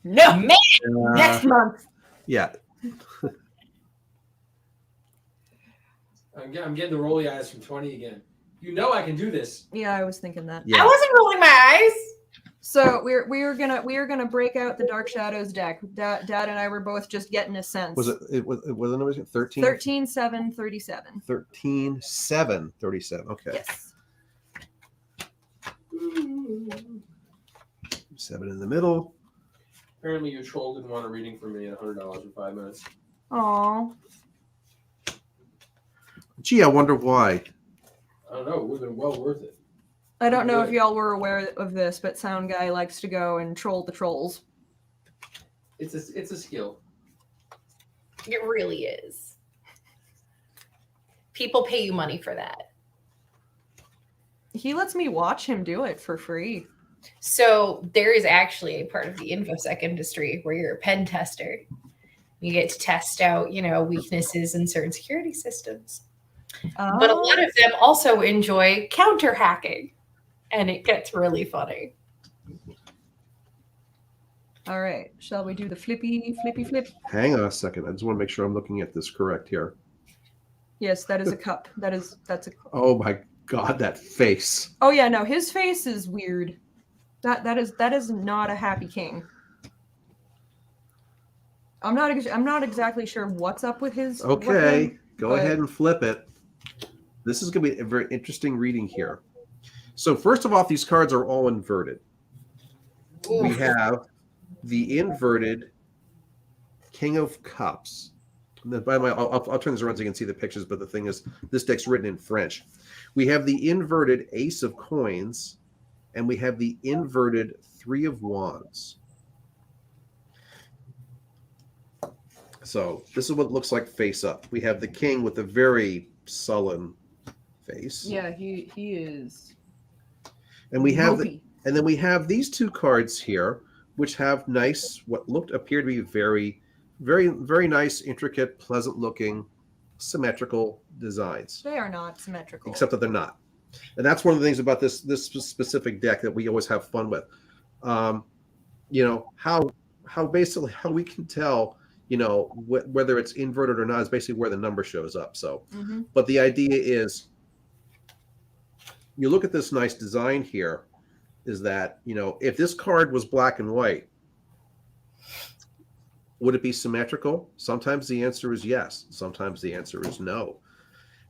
No, next month. Yeah. I'm getting the rolly eyes from 20 again. You know I can do this. Yeah, I was thinking that. Yeah. I wasn't rolling my eyes. So we are gonna break out the Dark Shadows deck. Dad and I were both just getting a sense. Was it wasn't it 13? 13, 7, 37. 13, 7, 37. Okay. Yes. 7 in the middle. Apparently your troll didn't want a reading from me at $100 in 5 minutes. Aw. Gee, I wonder why. I don't know. It would have been well worth it. I don't know if Good. y'all were aware of this, but Sound Guy likes to go and troll the trolls. It's a skill. It really is. People pay you money for that. He lets me watch him do it for free. So there is actually a part of the infosec industry where you're a pen tester. You get to test out, weaknesses in certain security systems. But a lot of them also enjoy counter hacking, and it gets really funny. All right, shall we do the flippy flip? Hang on a second. I just want to make sure I'm looking at this correct here. Yes, that is a cup. That's a. Oh my God, that face. Oh yeah, no, his face is weird. That is not a happy king. I'm not exactly sure what's up with his. Okay, go ahead and flip it. This is going to be a very interesting reading here. So first of all, these cards are all inverted. Oof. We have the inverted King of Cups. By the way, I'll turn this around so you can see the pictures, but the thing is, this deck's written in French. We have the inverted Ace of Coins, and we have the inverted Three of Wands. So this is what it looks like face up. We have the king with a very sullen face. Yeah, he is. And we have ropey. and then we have these two cards here, which have nice, what appear to be very, very, very nice, intricate, pleasant looking, symmetrical designs. They are not symmetrical. Except that they're not. And that's one of the things about this specific deck that we always have fun with. How basically how we can tell, whether it's inverted or not is basically where the number shows up. So, But the idea is, you look at this nice design here, is that, if this card was black and white, would it be symmetrical? Sometimes the answer is yes. Sometimes the answer is no.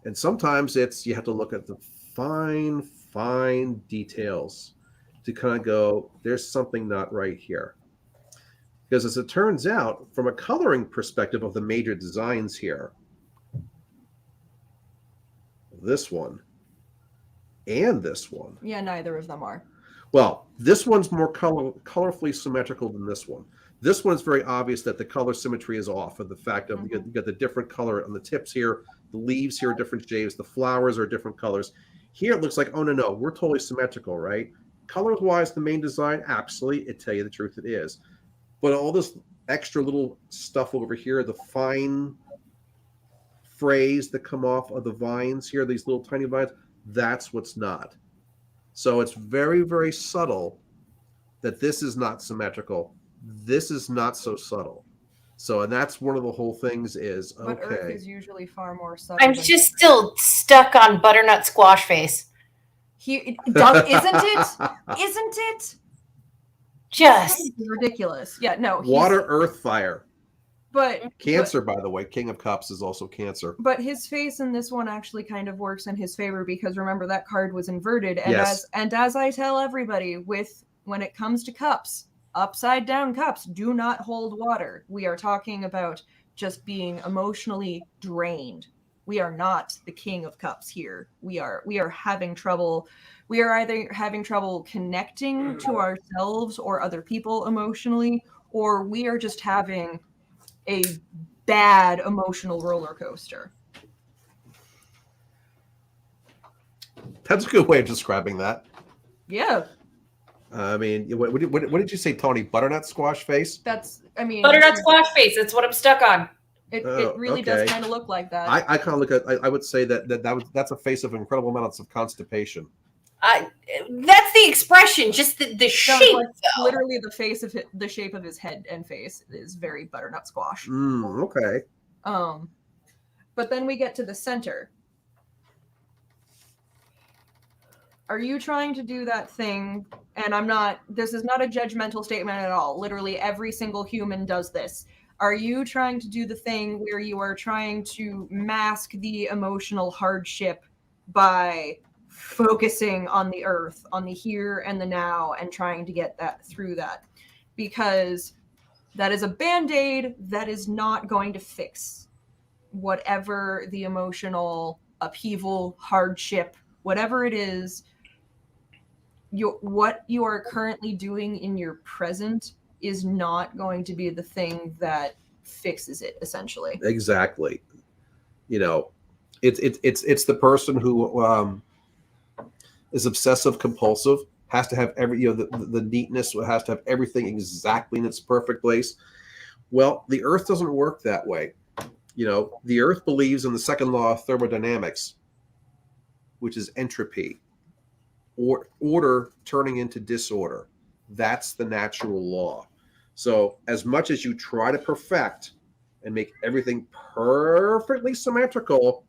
And sometimes you have to look at the fine details to kind of go, there's something not right here. Because as it turns out, from a coloring perspective of the major designs here, this one and this one. Yeah, neither of them are. Well, this one's more colorfully symmetrical than this one. This one's very obvious that the color symmetry is off, of the fact of you got the different color on the tips here, the leaves here are different shades, the flowers are different colors. Here it looks like, oh no, we're totally symmetrical, right? Color-wise, the main design, absolutely, it tell you the truth, it is. But all this extra little stuff over here, the fine frays that come off of the vines here, these little tiny vines, that's what's not. So it's very, very subtle that this is not symmetrical. This is not so subtle. So, and that's one of the whole things is, But okay. Earth is usually far more subtle. I'm just still stuck on butternut squash face. Isn't it? Isn't it? Just Ridiculous. Yeah, no. Water, earth, fire. But Cancer, by the way, King of Cups is also Cancer. But his face in this one actually kind of works in his favor, because remember that card was inverted, and Yes. as I tell everybody, when it comes to cups, upside down cups do not hold water. We are talking about just being emotionally drained. We are not the King of Cups here. We are having trouble. We are either having trouble connecting to ourselves or other people emotionally, or we are just having a bad emotional roller coaster. That's a good way of describing that. Yeah. I mean, what did you say, Tony? Butternut squash face? butternut squash face. That's what I'm stuck on. It Oh, really okay. does kind of look like that. I kind of look at. I would say that's a face of incredible amounts of constipation. That's the expression. Just the shape. Like, though. literally, the shape of his head and face is very butternut squash. Okay. But then we get to the center. Are you trying to do that thing? And this is not a judgmental statement at all. Literally every single human does this. Are you trying to do the thing where you are trying to mask the emotional hardship by focusing on the earth, on the here and the now, and trying to get that through that? Because That is a band-aid that is not going to fix whatever the emotional upheaval, hardship, whatever it is. What you are currently doing in your present is not going to be the thing that fixes it, essentially. Exactly. You know, it's the person who is obsessive compulsive, has to have the neatness, has to have everything exactly in its perfect place. Well, the earth doesn't work that way. You know, the earth believes in the second law of thermodynamics, which is entropy, or order turning into disorder. That's the natural law. So as much as you try to perfect and make everything perfectly symmetrical,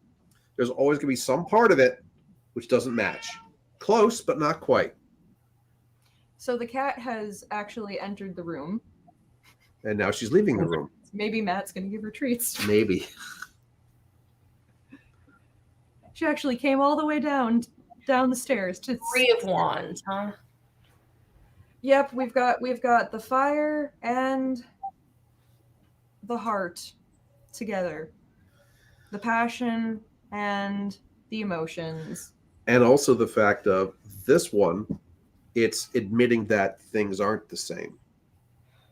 there's always going to be some part of it which doesn't match. Close, but not quite. So the cat has actually entered the room. And now she's leaving the room. Maybe Matt's going to give her treats. Maybe. She actually came all the way down the stairs to 3 of Wands, huh? Yep, we've got the fire and the heart together. The passion and the emotions. And also the fact of this one, it's admitting that things aren't the same.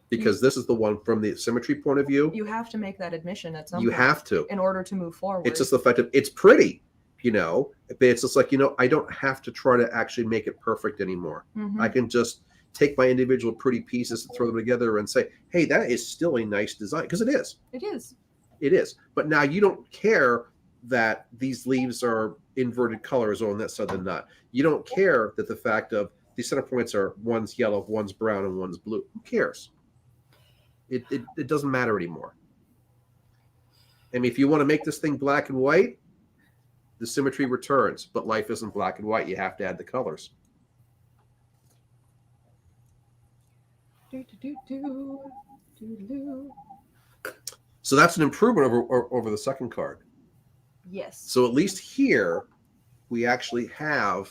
Because this is the one from the symmetry point of view. You have to make that admission at some You point have to. in order to move forward. It's just the fact that it's pretty, you know, but it's just like, you know, I don't have to try to actually make it perfect anymore. Mhm. I can just take my individual pretty pieces and throw them together and say, hey, that is still a nice design. Because it is. It is. It is. But now you don't care that these leaves are inverted colors on that side of the nut. You don't care that the fact of the center points are one's yellow, one's brown, and one's blue. Who cares? It doesn't matter anymore. I mean, if you want to make this thing black and white, the symmetry returns. But life isn't black and white. You have to add the colors. So that's an improvement over the second card. Yes. So at least here, we actually have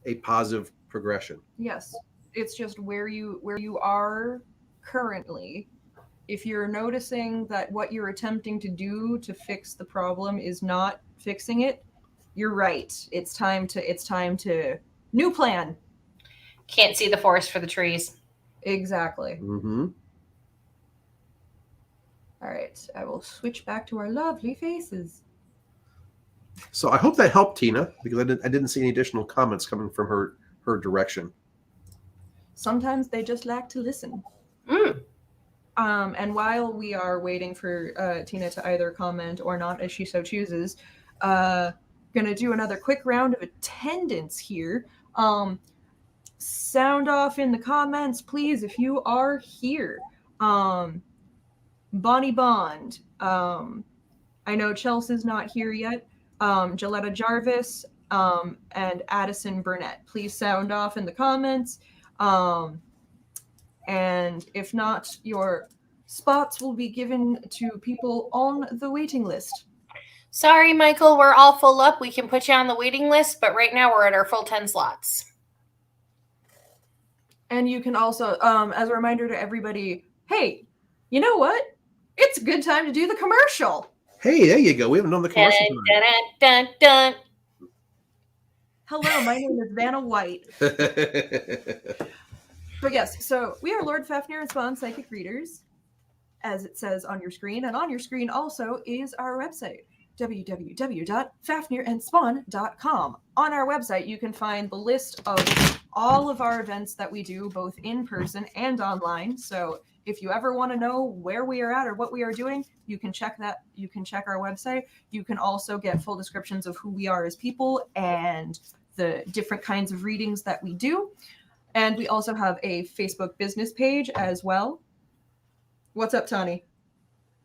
a positive progression. Yes. It's just where you are currently. If you're noticing that what you're attempting to do to fix the problem is not fixing it, you're right. It's time to new plan. Can't see the forest for the trees. Exactly. Mm-hmm. All right. I will switch back to our lovely faces. So I hope that helped Tina, because I didn't see any additional comments coming from her direction. Sometimes they just like to listen. Mm. And while we are waiting for Tina to either comment or not, as she so chooses, gonna do another quick round of attendance here. Sound off in the comments, please, if you are here. Bonnie Bond. I know Chelsea's not here yet. Jaletta Jarvis and Addison Burnett. Please sound off in the comments. And if not, your spots will be given to people on the waiting list. Sorry, Michael, we're all full up. We can put you on the waiting list, but right now we're at our full 10 slots. And you can also, as a reminder to everybody, hey, you know what? It's a good time to do the commercial. Hey, there you go. We haven't done the commercial Dun, dun, dun, dun. Hello, my name is Vanna White. tonight. But yes, so we are Lord Fafnir and Spawn Psychic Readers, as it says on your screen. And on your screen also is our website, www.fafnirandspawn.com. On our website, you can find the list of all of our events that we do, both in person and online. So if you ever want to know where we are at or what we are doing, you can check that. You can check our website. You can also get full descriptions of who we are as people and the different kinds of readings that we do. And we also have a Facebook business page as well. What's up, Tani?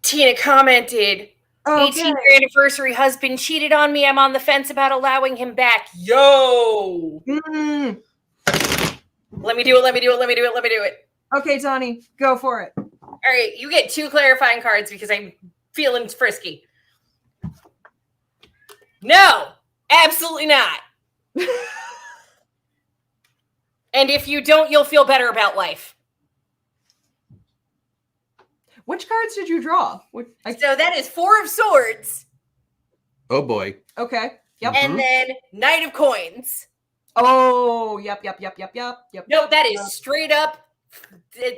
Tina commented, Okay. 18th anniversary husband cheated on me. I'm on the fence about allowing him back. Yo! Mm. Let me do it. Okay, Tani, go for it. All right, you get 2 clarifying cards because I'm feeling frisky. No, absolutely not. And if you don't, you'll feel better about life. Which cards did you draw? So that is 4 of Swords. Oh boy. Okay. Yep. And then Knight of Coins. Oh, yep. Nope, that is straight up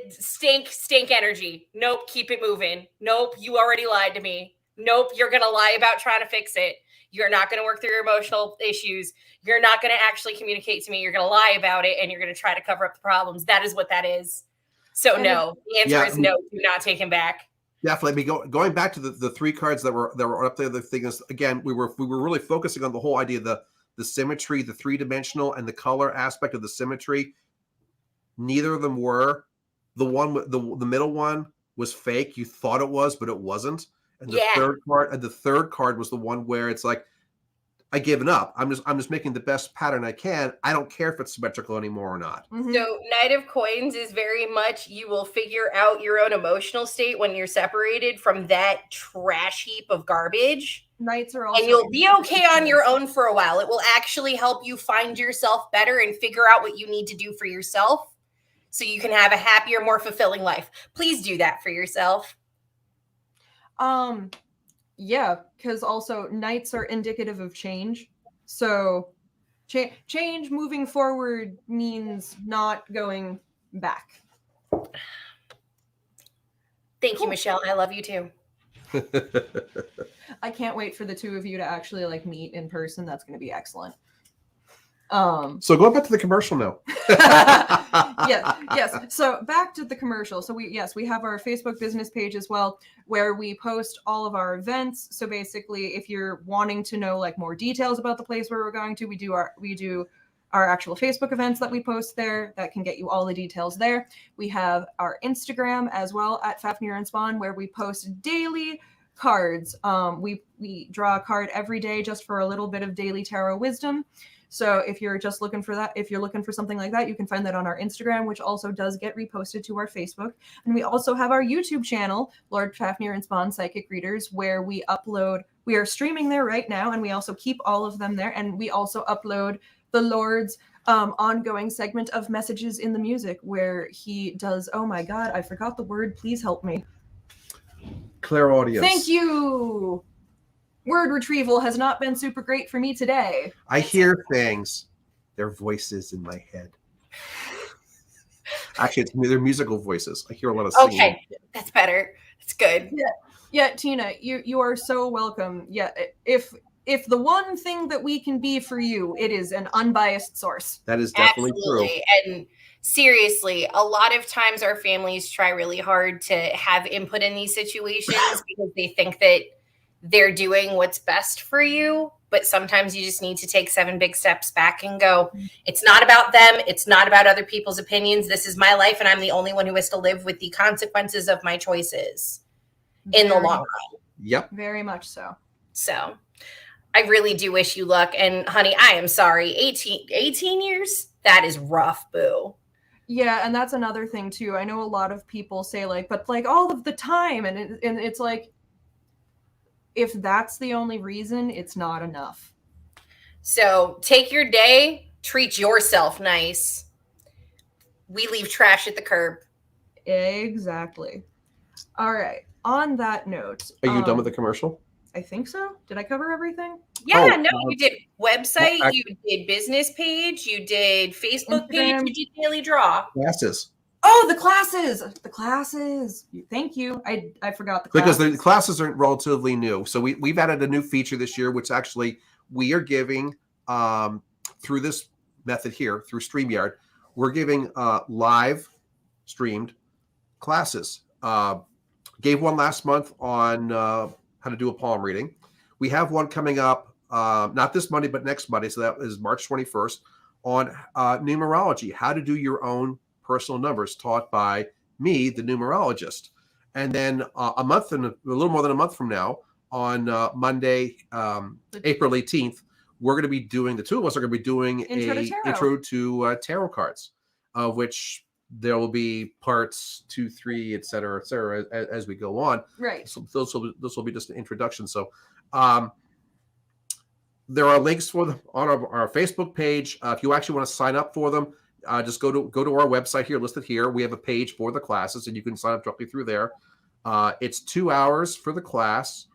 stink energy. Nope, keep it moving. Nope, you already lied to me. Nope, you're going to lie about trying to fix it. You're not going to work through your emotional issues. You're not going to actually communicate to me. You're going to lie about it, and you're going to try to cover up the problems. That is what that is. So no, the answer is no. Do not take him back. Definitely. Going back to the 3 cards that were up there. The thing is, again, we were really focusing on the whole idea of the symmetry, the 3-dimensional, and the color aspect of the symmetry. Neither of them were. The middle one was fake. You thought it was, but it wasn't. And the third card was the one where it's like, I given up. I'm just making the best pattern I can. I don't care if it's symmetrical anymore or not. Mm-hmm. So Knight of Coins is very much, you will figure out your own emotional state when you're separated from that trash heap of garbage. Knights are also, and you'll be okay on your own for a while. It will actually help you find yourself better and figure out what you need to do for yourself so you can have a happier, more fulfilling life. Please do that for yourself. Yeah, because also Knights are indicative of change. So change moving forward means not going back. Thank you, Michelle. I love you too. I can't wait for the 2 of you to actually like meet in person. That's going to be excellent. So going back to the commercial now. Yes. So back to the commercial. So we have our Facebook business page as well, where we post all of our events. So basically, if you're wanting to know like more details about the place where we're going to, we do our actual Facebook events that we post there. That can get you all the details there. We have our Instagram as well at Fafnir and Spawn, where we post daily cards. We draw a card every day just for a little bit of daily tarot wisdom. So if you're just looking for that, if you're looking for something like that, you can find that on our Instagram, which also does get reposted to our Facebook. And we also have our YouTube channel, Lord Fafnir and Spawn Psychic Readers, where we are streaming there right now, and we also keep all of them there. And we also upload the Lord's ongoing segment of Messages in the Music, where he does, oh my God, I forgot the word. Please help me. Clairaudience. Thank you. Word retrieval has not been super great for me today. I hear things. They're voices in my head. Actually, they're musical voices. I hear a lot of singing. Okay, that's better. That's good. Yeah, Tina, you are so welcome. Yeah, if the one thing that we can be for you, it is an unbiased source. That is definitely true. And seriously, a lot of times our families try really hard to have input in these situations because they think that they're doing what's best for you. But sometimes you just need to take 7 big steps back and go, it's not about them. It's not about other people's opinions. This is my life, and I'm the only one who has to live with the consequences of my choices in the long run. Yep. Very much so. So I really do wish you luck. And honey, I am sorry. 18 years? That is rough, boo. Yeah, and that's another thing too. I know a lot of people say like, but like all of the time, and it's like, if that's the only reason, it's not enough. So take your day, treat yourself nice. We leave trash at the curb. Exactly. All right. On that note, Are you done with the commercial? I think so. Did I cover everything? Yeah, you did website, you did business page, you did Facebook page, you did daily draw. Classes. Oh, the classes. Thank you. I forgot the classes. Because the classes are relatively new. So we've added a new feature this year, which actually we are giving through this method here, through StreamYard, we're giving live streamed classes. Gave one last month on how to do a palm reading. We have one coming up, not this Monday, but next Monday. So that is March 21st on numerology, how to do your own personal numbers, taught by me, the numerologist. And then a little more than a month from now, on Monday, April 18th, we're going to be doing, the 2 of us are going to be doing intro to tarot cards, of which there will be parts 2, 3, et cetera, as we go on. Right. So this will be just an introduction. So there are links for them on our Facebook page. If you actually want to sign up for them, just go to our website here, listed here. We have a page for the classes, and you can sign up directly through there. It's 2 hours for the class.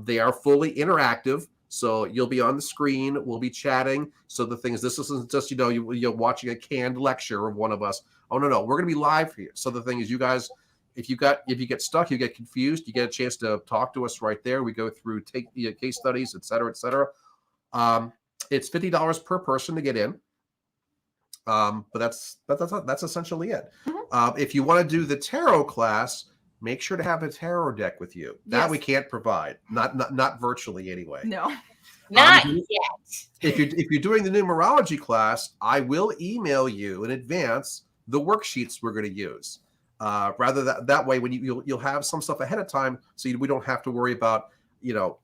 They are fully interactive. So you'll be on the screen. We'll be chatting. So the thing is, this isn't just, you're watching a canned lecture of one of us. Oh, no. We're going to be live here. So the thing is, you guys, if you get stuck, you get confused, you get a chance to talk to us right there. We go through case studies, et cetera, et cetera. It's $50 per person to get in. But that's essentially it. Mm-hmm. If you want to do the tarot class, make sure to have a tarot deck with you. That Yes. we can't provide, not virtually anyway. No. Not yet. If you're doing the numerology class, I will email you in advance the worksheets we're going to use. Rather that way, when you'll have some stuff ahead of time, so we don't have to worry about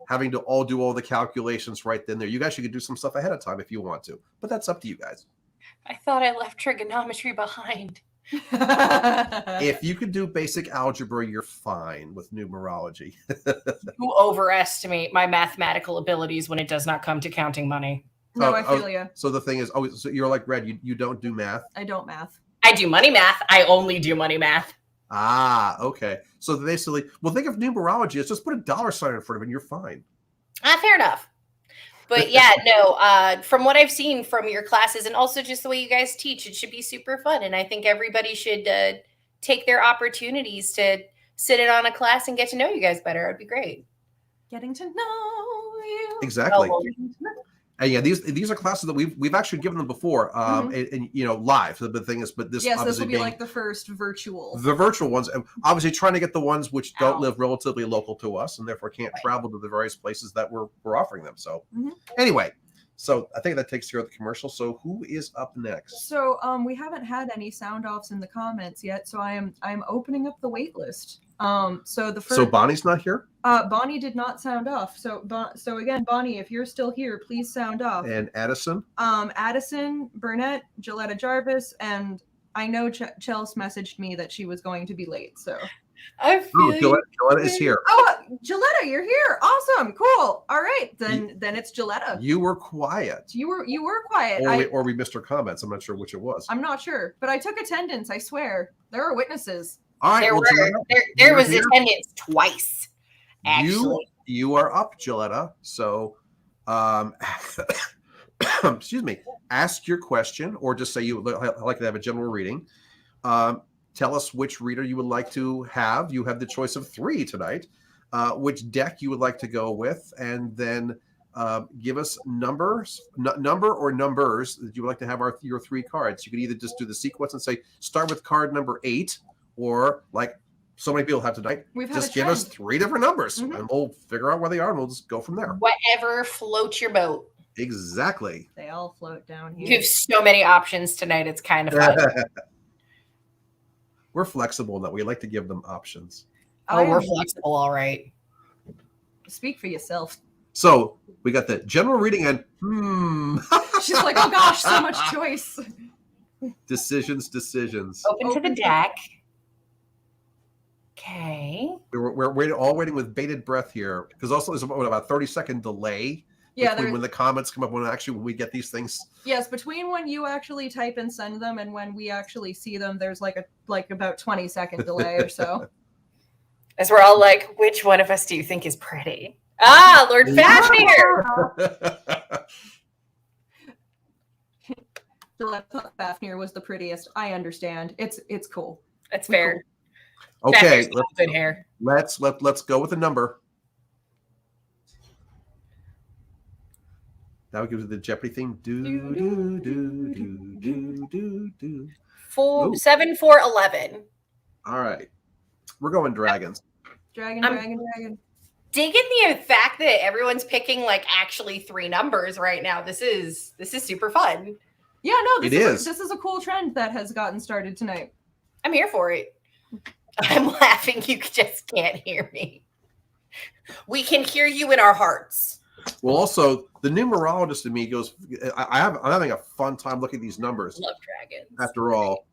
having to do all the calculations right then there. You guys should do some stuff ahead of time if you want to, but that's up to you guys. I thought I left trigonometry behind. If you could do basic algebra, you're fine with numerology. You overestimate my mathematical abilities when it does not come to counting money. No, I feel you. So the thing is, so you're like Red. You don't do math. I don't math. I do money math. I only do money math. Ah, okay. So basically, well, think of numerology as just put a dollar sign in front of it and you're fine. Fair enough. But yeah, no, from what I've seen from your classes and also just the way you guys teach, it should be super fun. And I think everybody should take their opportunities to sit in on a class and get to know you guys better. It'd be great. Getting to know you. Exactly. Oh, And yeah, these are classes that we've actually given them before, and live. So the thing is, but this Yes, this obviously will be like the first virtual. the virtual ones, and obviously trying to get the ones which don't live relatively local to us and therefore can't travel to the various places that we're offering them. So anyway, so I think that takes care of the commercial. So who is up next? So we haven't had any sound offs in the comments yet, so I'm opening up the wait list. So the first. So Bonnie's not here, Bonnie did not sound off. So again, Bonnie, if you're still here, please sound off. and Addison. Addison, Burnett, Gilletta Jarvis, and I know Chelsea messaged me that she was going to be late. So I feel Gilletta is here. oh, Gilletta, you're here. Awesome, cool. All right, then it's Gilletta. You were quiet, You were quiet. or we missed her comments. I'm not sure which it was. I'm not sure, but I took attendance. I swear, there are witnesses. All right, there well, there was you're here. attendance twice. Actually, you are up, Gilletta. So, excuse me. Ask your question, or just say you would like to have a general reading. Tell us which reader you would like to have. You have the choice of 3 tonight. Which deck you would like to go with, and then give us number or numbers that you would like to have your 3 cards. You could either just do the sequence and say start with card number 8, or like so many people have tonight, just give us 3 different numbers, and we'll figure out where they are, and we'll just go from there. whatever floats your boat. Exactly. They all float down here. You have so many options tonight. It's kind of fun. We're flexible in that we like to give them options. We're flexible, all right. Speak for yourself. So we got the general reading and She's like, oh gosh, so much choice. decisions. Open to the deck. Okay. We're all waiting with bated breath here, because also there's about a 30-second delay between when the comments come up, when we get these things. Yes, between when you actually type and send them and when we actually see them, there's like about 20-second delay or so. As we're all like, which one of us do you think is pretty? Ah, Lord Fafnir! Gillette thought Fafnir was the prettiest. I understand. It's cool. That's fair. Okay, Fafnir's got good hair. let's go with a number. Now we go to the Jeopardy theme. Do. 7, 4, 11. All right, we're going dragons. Dragon. Digging the fact that everyone's picking like actually 3 numbers right now. This is super fun. Yeah, no, This is a cool trend that has gotten started tonight. I'm here for it. I'm laughing. You just can't hear me. We can hear you in our hearts. Well, also the numerologist in me goes, I'm having a fun time looking at these numbers. Love dragons. After all,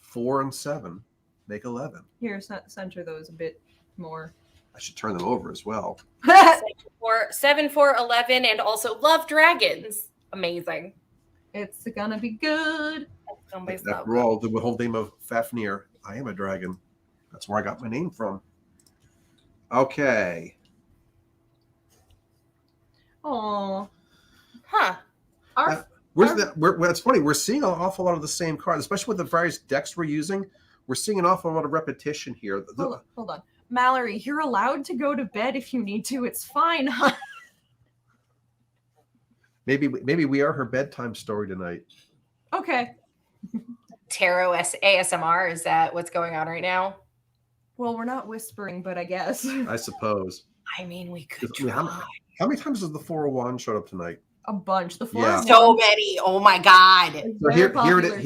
4 and 7 make 11. Here, center those a bit more. I should turn them over as well. 7, 4, 11, and also love dragons. Amazing. It's gonna be good. After all, the whole name of Fafnir, I am a dragon. That's where I got my name from. Okay. Oh, Huh. our Uh, it's funny. We're seeing an awful lot of the same cards, especially with the various decks we're using. We're seeing an awful lot of repetition here. hold on, Mallory, you're allowed to go to bed if you need to. It's fine, huh? Maybe we are her bedtime story tonight. Okay. Tarot ASMR, is that what's going on right now? Well, we're not whispering, but I guess I suppose. I mean, we could I mean, try. how many times has the Four of Wands showed up tonight? a bunch. The four Yeah. of So wands many. Oh my God. is So very here popular it is. tonight.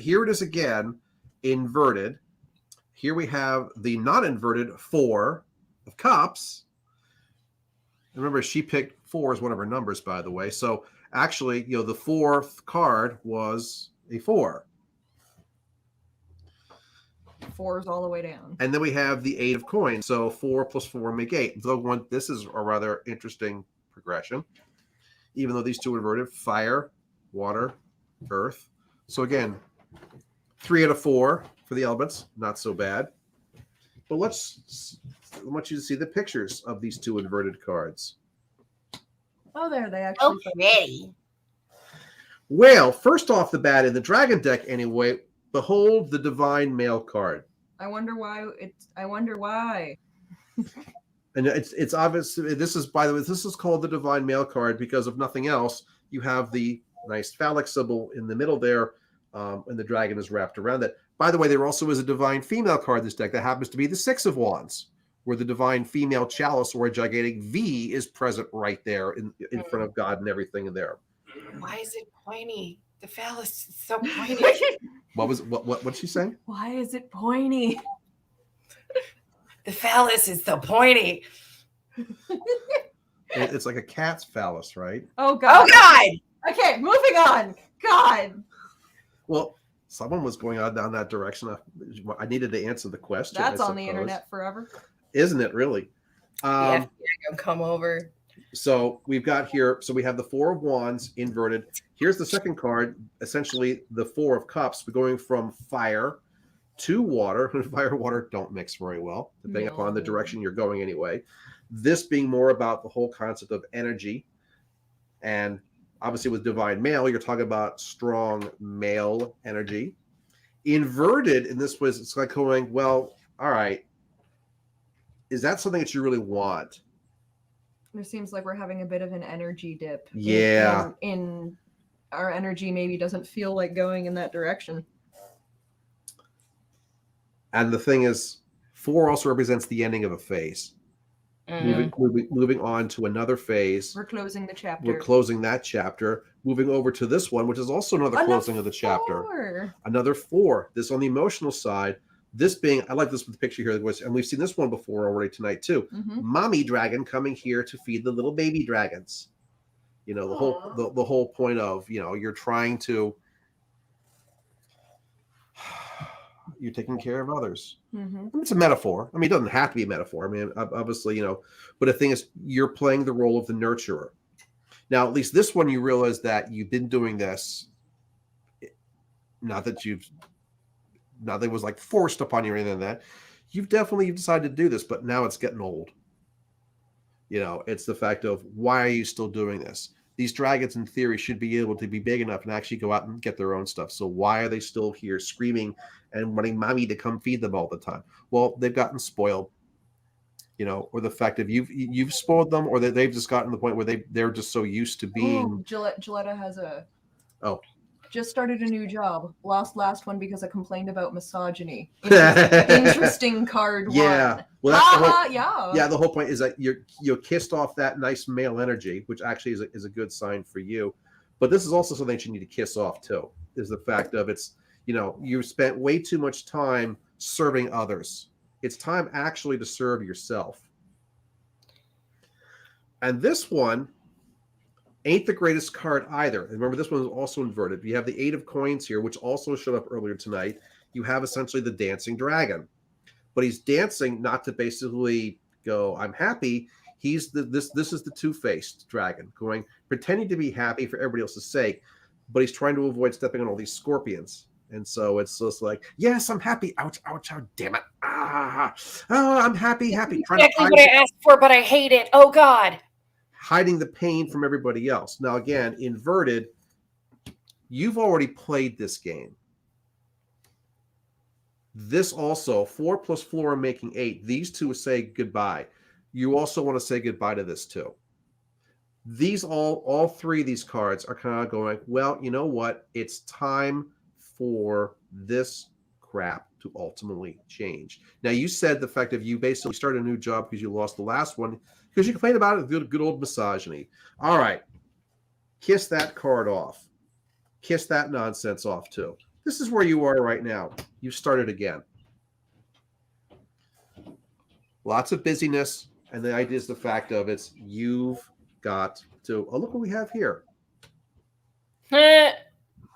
Here it is again, inverted. Here we have the not inverted Four of Cups. Remember, she picked 4 as one of her numbers, by the way. So actually, the fourth card was a 4. Fours all the way down. And then we have the 8 of coins. So 4 plus 4 make 8. So this is a rather interesting progression. Even though these two are inverted, fire, water, earth. So again, 3 out of 4 for the elements. Not so bad. But I want you to see the pictures of these two inverted cards. Oh, there they actually. Okay. Well, first off the bat, in the dragon deck anyway, behold the divine male card. I wonder why. And it's obvious. This is, by the way, this is called the divine male card because if nothing else, you have the nice phallic symbol in the middle there, and the dragon is wrapped around it. By the way, there also is a divine female card in this deck that happens to be the 6 of Wands, where the divine female chalice or a gigantic V is present right there in front of God and everything in there. Why is it pointy? The phallus is so pointy. What's she saying? Why is it pointy? The phallus is so pointy. It's like a cat's phallus, right? Oh God. Oh God. Okay, moving on. God. Well, someone was going on down that direction. I needed to answer the question. That's I on the suppose. internet forever. Isn't it really? The FBI gonna come over. So we've got here, so we have the 4 of Wands inverted. Here's the second card, essentially the 4 of Cups. We're going from fire to water. Fire and water don't mix very well, depending upon the direction you're going anyway. This being more about the whole concept of energy. And obviously with divine male, you're talking about strong male energy. Inverted in this was, it's like going, well, all right, is that something that you really want? It seems like we're having a bit of an energy dip. Yeah. In our energy maybe doesn't feel like going in that direction. And the thing is, 4 also represents the ending of a phase. Moving on to another phase. We're closing the chapter. We're closing that chapter. Moving over to this one, which is also another closing of the chapter. 4. Another 4. This on the emotional side. This being, I like this with the picture here, and we've seen this one before already tonight too. Mommy dragon coming here to feed the little baby dragons. The whole point of, you're trying to, you're taking care of others. It's a metaphor. I mean, it doesn't have to be a metaphor. I mean, obviously, but the thing is, you're playing the role of the nurturer. Now, at least this one, you realize that you've been doing this. Not that it was like forced upon you or anything like that. You've decided to do this, but now it's getting old. It's the fact of, why are you still doing this? These dragons, in theory, should be able to be big enough and actually go out and get their own stuff. So why are they still here screaming and wanting mommy to come feed them all the time? Well, they've gotten spoiled, or the fact of you've spoiled them, or that they've just gotten to the point where they're just so used to being. Gilletta has just Oh, started a new job. Lost last one because I complained about misogyny. Interesting card yeah. one. Well, that's the whole, yeah. yeah. The whole point is that you're kissed off that nice male energy, which actually is a good sign for you. But this is also something that you need to kiss off too. Is the fact of you've spent way too much time serving others. It's time actually to serve yourself. And this one ain't the greatest card either. And remember, this one is also inverted. You have the 8 of coins here, which also showed up earlier tonight. You have essentially the dancing dragon. But he's dancing not to basically go, I'm happy. This is the two-faced dragon, pretending to be happy for everybody else's sake, but he's trying to avoid stepping on all these scorpions. And so it's just like, yes, I'm happy. Ouch, ouch, ouch, damn it. Oh, I'm happy. Trying to Exactly what I asked for, but I hate it. Oh God. hiding the pain from everybody else. Now, again, inverted, you've already played this game. This also, 4 plus Flora making 8. These two say goodbye. You also want to say goodbye to this too. These all three of these cards are kind of going, well, you know what? It's time for this crap to ultimately change. Now, you said the fact of you basically started a new job because you lost the last one because you complained about it, good old misogyny. All right. Kiss that card off. Kiss that nonsense off too. This is where you are right now. You started again. Lots of busyness, and the idea is the fact of it's you've got to. Oh, look what we have here. Eh,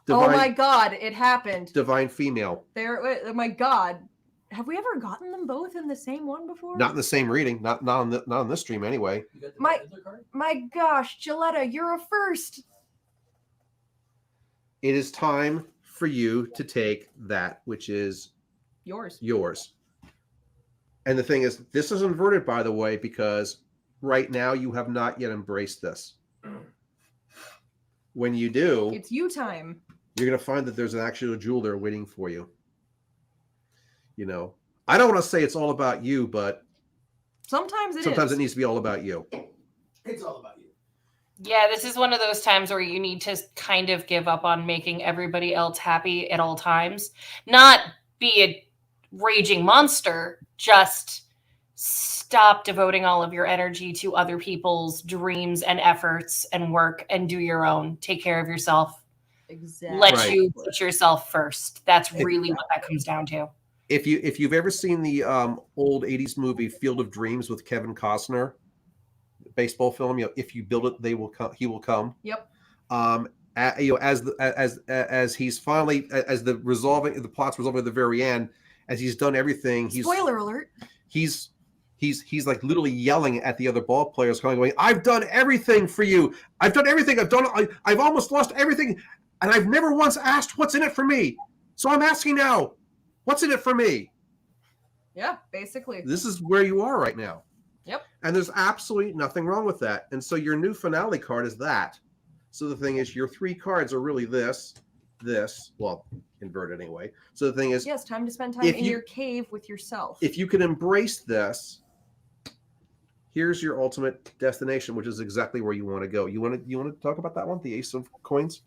Oh my God, it happened. Divine female. Oh my God. Have we ever gotten them both in the same one before? Not in the same reading. Not on this stream anyway. You got the My- Fiddler card? My gosh, Gilletta, you're a first. It is time for you to take that which is Yours. yours. And the thing is, this is inverted, by the way, because right now you have not yet embraced this. When you do, It's you time. you're going to find that there's an actual jewel there waiting for you. You know, I don't want to say it's all about you, but Sometimes it sometimes is. it needs to be all about you. It's all about you. Yeah, this is one of those times where you need to kind of give up on making everybody else happy at all times. Not be a raging monster, just stop devoting all of your energy to other people's dreams and efforts and work and do your own. Take care of yourself. Exactly. Let Right. you put yourself first. That's really what that comes down to. If you've ever seen the old 80s movie Field of Dreams with Kevin Costner, baseball film, if you build it, they will come. He will come. Yep. As he's finally as the plot's resolving at the very end, as he's done everything, Spoiler alert. he's like literally yelling at the other ball players, going, "I've done everything for you. I've done everything. I've almost lost everything, and I've never once asked what's in it for me. So I'm asking now, what's in it for me?" Yeah, basically. This is where you are right now. Yep. And there's absolutely nothing wrong with that. And so your new finale card is that. So the thing is, your 3 cards are really this, well, inverted anyway. So the thing is, Yes, time to spend time If in you- your cave with yourself. if you can embrace this, here's your ultimate destination, which is exactly where you want to go. You want to talk about that one, the Ace of Coins?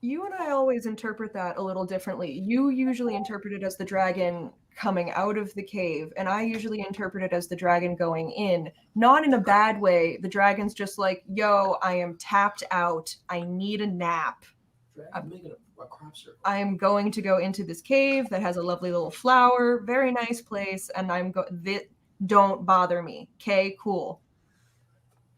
You and I always interpret that a little differently. You usually interpret it as the dragon coming out of the cave, and I usually interpret it as the dragon going in. Not in a bad way. The dragon's just like, yo, I am tapped out. I need a nap. I'm making a crop circle. I am going to go into this cave that has a lovely little flower, very nice place, and don't bother me. Okay, cool.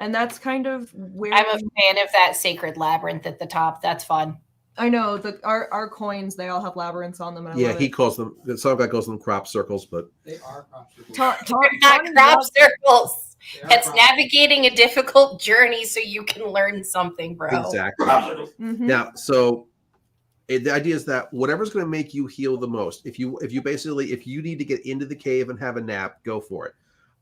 And that's kind of where I'm a fan of that sacred labyrinth at the top. That's fun. I know our coins, they all have labyrinths on them, and I Yeah, love he it. calls them. Some guy calls them crop circles, but They are crop circles. They're not Tawny crop loves- circles. They are That's crop navigating a difficult journey so you can learn something, bro. exactly. circles. Mhm. Now, so the idea is that whatever's going to make you heal the most, if you need to get into the cave and have a nap, go for it.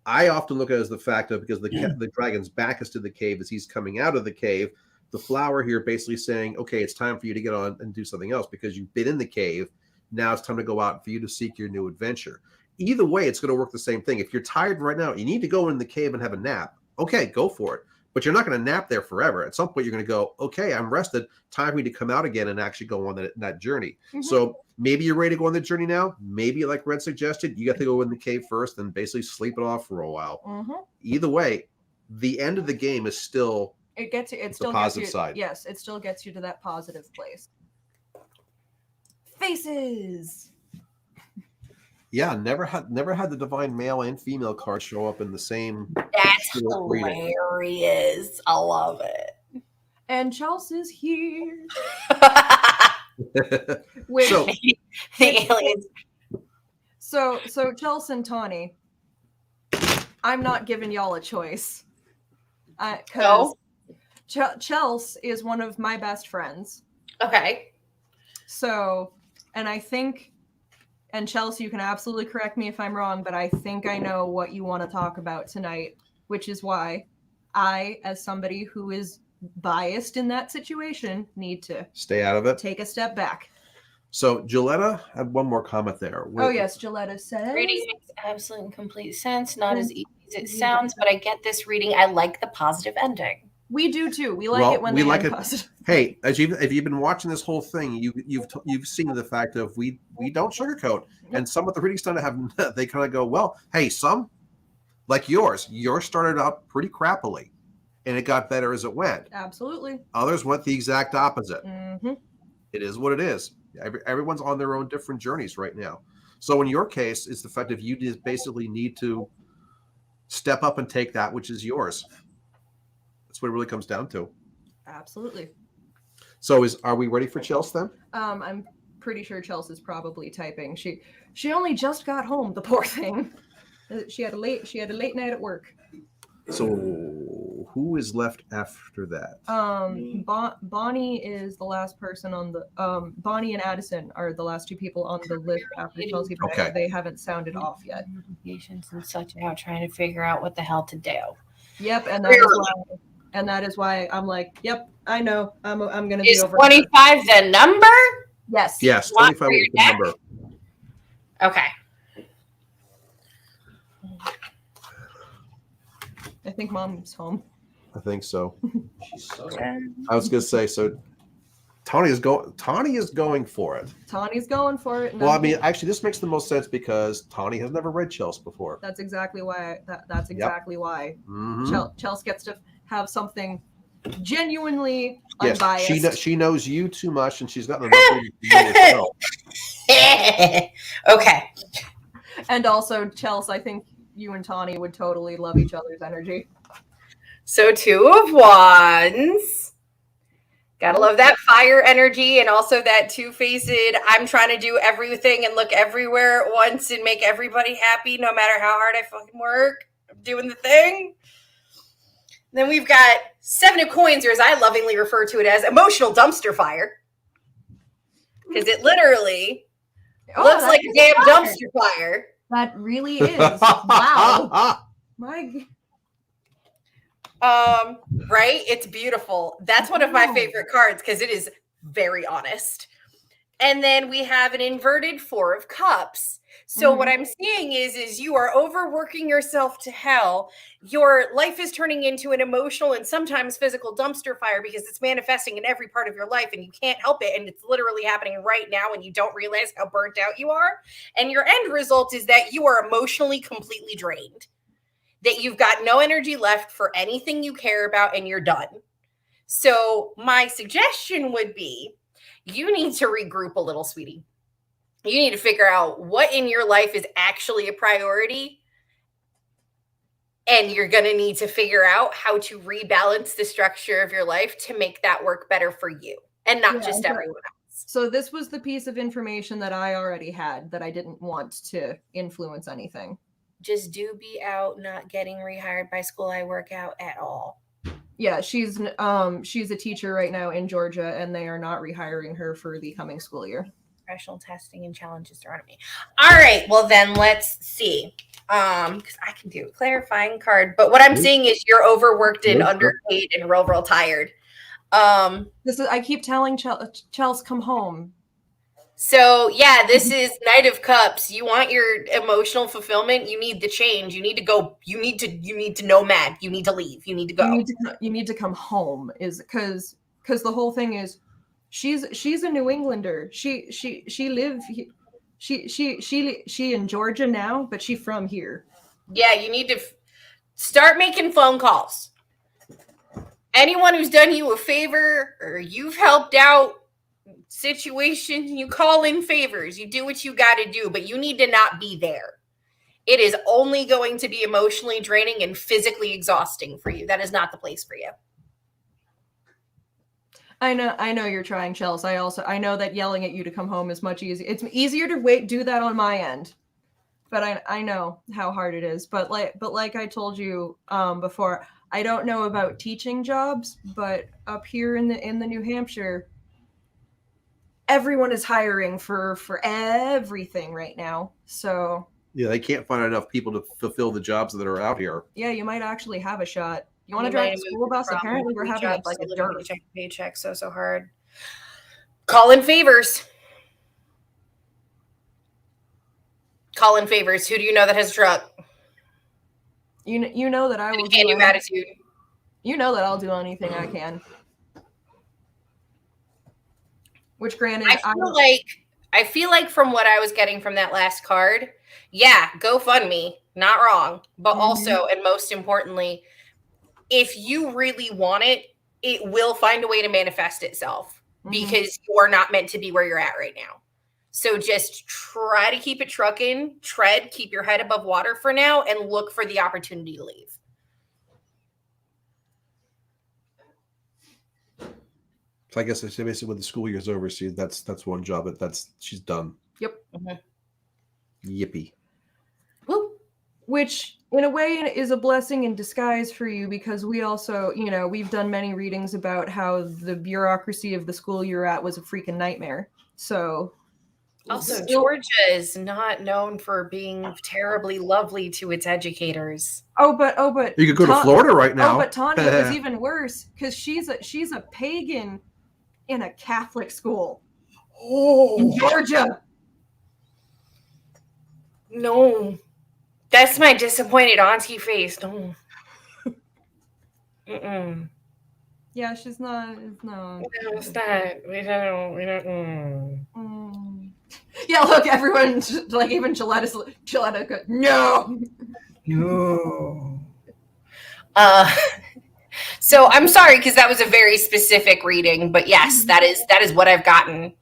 I often look at it as the fact of, because the dragon's back is to the cave as he's coming out of the cave, the flower here basically saying, okay, it's time for you to get on and do something else because you've been in the cave. Now it's time to go out for you to seek your new adventure. Either way, it's going to work the same thing. If you're tired right now, you need to go in the cave and have a nap. Okay, go for it. But you're not going to nap there forever. At some point, you're going to go, okay, I'm rested. Time for me to come out again and actually go on that journey. Mhm. So maybe you're ready to go on the journey now. Maybe, like Red suggested, you got to go in the cave first and basically sleep it off for a while. Mhm. Either way, the end of the game is still It gets you. It The still positive gets you. side. Yes, it still gets you to that positive place. Faces. yeah. Never had the divine male and female card show up in the same. That's Reading. hilarious. I love it. And Chelsea's here. the Which, So- aliens. so Chelsea and Tawny, I'm not giving y'all a choice. Because Chelsea is one of my best friends. Okay. So, and I think And Chelsea, you can absolutely correct me if I'm wrong, but I think I know what you want to talk about tonight, which is why I, as somebody who is biased in that situation, need to Stay out of it. take a step back. So Gilletta had one more comment there. Oh yes, Gilletta says. Reading makes absolute and complete sense. Not as easy as it sounds, but I get this reading. I like the positive ending. We do too. We like Well, it when we they like end it- positive. Hey, if you've been watching this whole thing, you've seen the fact of we don't sugarcoat, and some of the readings don't have. They kind of go, well, hey, some like yours started out pretty crappily, and it got better as it went. Absolutely. Others went the exact opposite. Mm-hmm. It is what it is. Everyone's on their own different journeys right now. So in your case, it's the fact that you just basically need to step up and take that which is yours. That's what it really comes down to. Absolutely. So are we ready for Chelsea then? I'm pretty sure Chelsea's probably typing. She only just got home, the poor thing. She had a late night at work. So who is left after that? Bonnie is the last person on the Bonnie and Addison are the last two people on the list after Chelsea, but Okay. they haven't sounded off yet. Patience and such out trying to figure out what the hell to do. Yep, and that is why I'm like, yep, I know. I'm gonna be Is over. 25 the number? Yes. Yes, What 25 for was your the neck? number. Okay. I think Mom's home. I think so. She's so I was gonna say so. Tawny is going for it. Tawny's going for it. and Well, I I'm- mean, actually, this makes the most sense because Tawny has never read Chelsea before. that's exactly why. That's exactly why. Mhm. Chelsea gets to have something genuinely Yes, unbiased. she knows you too much, and she's gotten enough reading to know herself. Okay. And also, Chelsea, I think you and Tawny would totally love each other's energy. So 2 of Wands. Gotta love that fire energy and also that two-faced, I'm trying to do everything and look everywhere at once and make everybody happy no matter how hard I fucking work. I'm doing the thing. Then we've got 7 of Coins, or as I lovingly refer to it as, emotional dumpster fire. Because it literally looks like a damn dumpster fire. That really is. Wow. My. Right? It's beautiful. That's one of my favorite cards because it is very honest. And then we have an inverted 4 of Cups. So what I'm seeing is you are overworking yourself to hell. Your life is turning into an emotional and sometimes physical dumpster fire because it's manifesting in every part of your life and you can't help it. And it's literally happening right now and you don't realize how burnt out you are. And your end result is that you are emotionally completely drained, that you've got no energy left for anything you care about and you're done. So my suggestion would be you need to regroup a little, sweetie. You need to figure out what in your life is actually a priority. And you're going to need to figure out how to rebalance the structure of your life to make that work better for you and not just everyone else. So this was the piece of information that I already had that I didn't want to influence anything. Just do be out, not getting rehired by school I work out at all. Yeah, she's a teacher right now in Georgia, and they are not rehiring her for the coming school year. Professional testing and challenges thrown at me. All right, well then let's see. Because I can do a clarifying card, but what I'm seeing is you're overworked and underpaid and real tired. I keep telling Chelsea, come home. So yeah, this is Knight of Cups. You want your emotional fulfillment, you need the change. You need to go, you need to nomad, you need to leave, you need to go. You need to come home, is because the whole thing is she's a New Englander. She in Georgia now, but she from here. Yeah, you need to start making phone calls. Anyone who's done you a favor or you've helped out situations, you call in favors, you do what you got to do, but you need to not be there. It is only going to be emotionally draining and physically exhausting for you. That is not the place for you. I know you're trying, Chelsea. I know that yelling at you to come home is much easier. It's easier to do that on my end, but I know how hard it is. But like I told you before, I don't know about teaching jobs, but up here in the New Hampshire, everyone is hiring for everything right now. So Yeah, they can't find enough people to fulfill the jobs that are out here. yeah, you might actually have a shot. You want to You drive might the have school moved bus? from Apparently, we're three having jobs like to a living dearth. paycheck to paycheck, so hard. Call in favors. Call in favors. Who do you know that has a truck? You know that I will Can do you attitude? you know that I'll do anything I can. Which, granted, I feel like from what I was getting from that last card, yeah, GoFundMe, not wrong, but Mhm. also, and most importantly, if you really want it, it will find a way to manifest itself Mhm. because you are not meant to be where you're at right now. So just try to keep it trucking, keep your head above water for now, and look for the opportunity to leave. So I guess it's basically when the school year's over, see, that's one job, but she's done. Yep. Yippee. Woo. Which, in a way, is a blessing in disguise for you, because we also, we've done many readings about how the bureaucracy of the school you're at was a freaking nightmare. So, Also, still- Georgia is not known for being terribly lovely to its educators. oh, but You could go to Florida right now. Oh, but Tanya was even worse, because she's a pagan in a Catholic school in Georgia. No. That's my disappointed auntie face. No. Mm-mm. Yeah, she's not. No. No, it's not. We don't. Yeah, look, everyone, like, even Gilletta goes, no. No. So I'm sorry because that was a very specific reading, but yes, that is what I've gotten.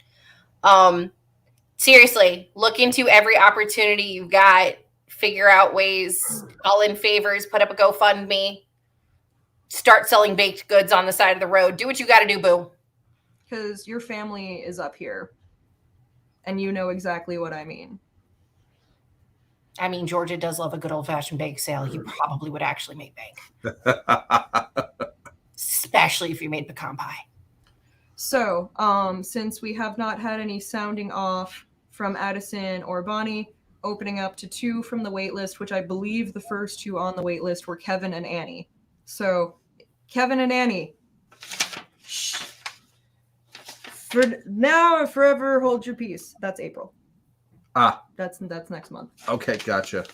Seriously, look into every opportunity you've got. Figure out ways. Call in favors. Put up a GoFundMe. Start selling baked goods on the side of the road. Do what you got to do, boo. Because your family is up here, and you know exactly what I mean. I mean, Georgia does love a good old-fashioned bake sale. You probably would actually make bank. Especially if you made pecan pie. So, since we have not had any sounding off from Addison or Bonnie, opening up to 2 from the wait list, which I believe the first 2 on the wait list were Kevin and Annie. So, Kevin and Annie, shh. For now and forever, hold your peace. That's April. That's next month. Okay, gotcha.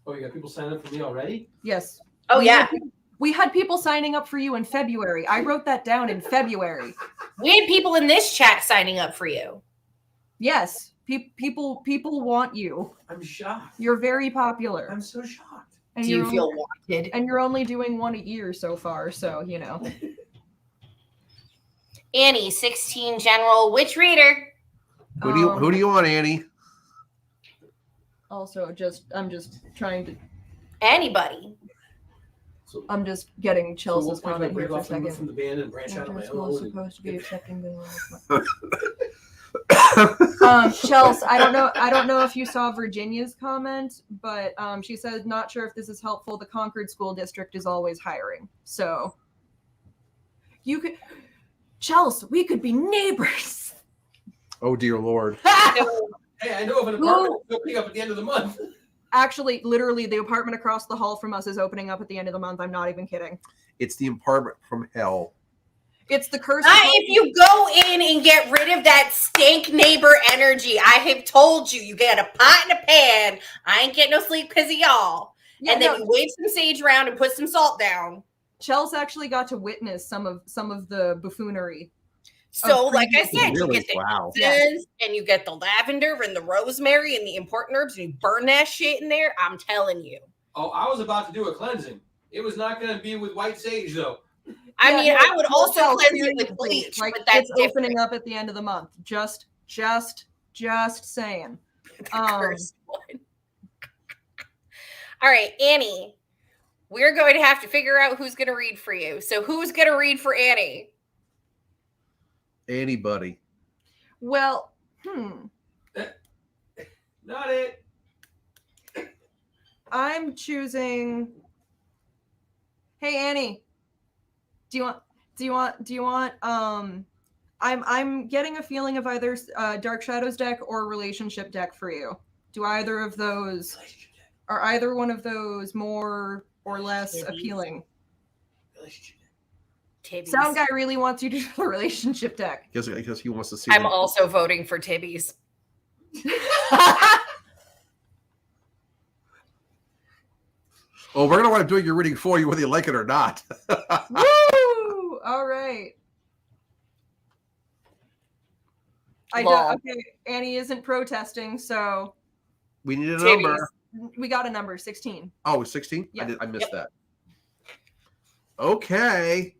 Oh, you got people signing up for me already? Yes. Oh, yeah. We had people signing up for you in February. I wrote that down in February. We had people in this chat signing up for you. Yes. People want you. I'm shocked. You're very popular. I'm so shocked. And Do you feel wanted? And you're only doing 1 a year so far, so Annie, 16 general. Which reader? Who do you want, Annie? Also, I'm just trying to. Anybody. So, I'm just getting Chelsea's what point do I comment here break for a off from second. the band and branch out on my School's own? supposed to be accepting Chelsea, I don't know if you saw Virginia's comment, but she said, not sure if this is helpful. The Concord School District is always hiring. So you could, Chelsea, we could be neighbors. Oh dear Lord. Hey, I know of an apartment opening up at the end of the month. Actually, literally, the apartment across the hall from us is opening up at the end of the month. I'm not even kidding. It's the apartment from hell. It's the curse. If you go in and get rid of that stink neighbor energy, I have told you, you get a pot and a pan. I ain't getting no sleep because of y'all. Yeah, and then you wave some sage around and put some salt down. Chelsea actually got to witness some of the buffoonery. So, like I said, Really? you get the Wow. incense and you get the lavender and the rosemary and the important herbs and you burn that shit in there. I'm telling you. Oh, I was about to do a cleansing. It was not going to be with white sage, though. I mean, I would also Chelsea, cleanse it with bleach, like, but that's it's opening up at the end of the month. Just saying. Cursed one. All right, Annie. We're going to have to figure out who's going to read for you. So, who's going to read for Annie? Anybody. Well, Not it. I'm choosing. Hey Annie, do you want I'm getting a feeling of either Dark Shadows deck or relationship deck for you. Do either of those are either one of those more or less appealing? Tibby's. Sound guy really wants you to do the relationship deck. Because he wants to see. I'm also voting for Tibby's. Oh, we're gonna want to do your reading for you, whether you like it or not. Woo! All right. Okay, Annie isn't protesting, so We need a Tibby's. number. we got a number 16. Oh, 16? Yeah. I missed that. Okay.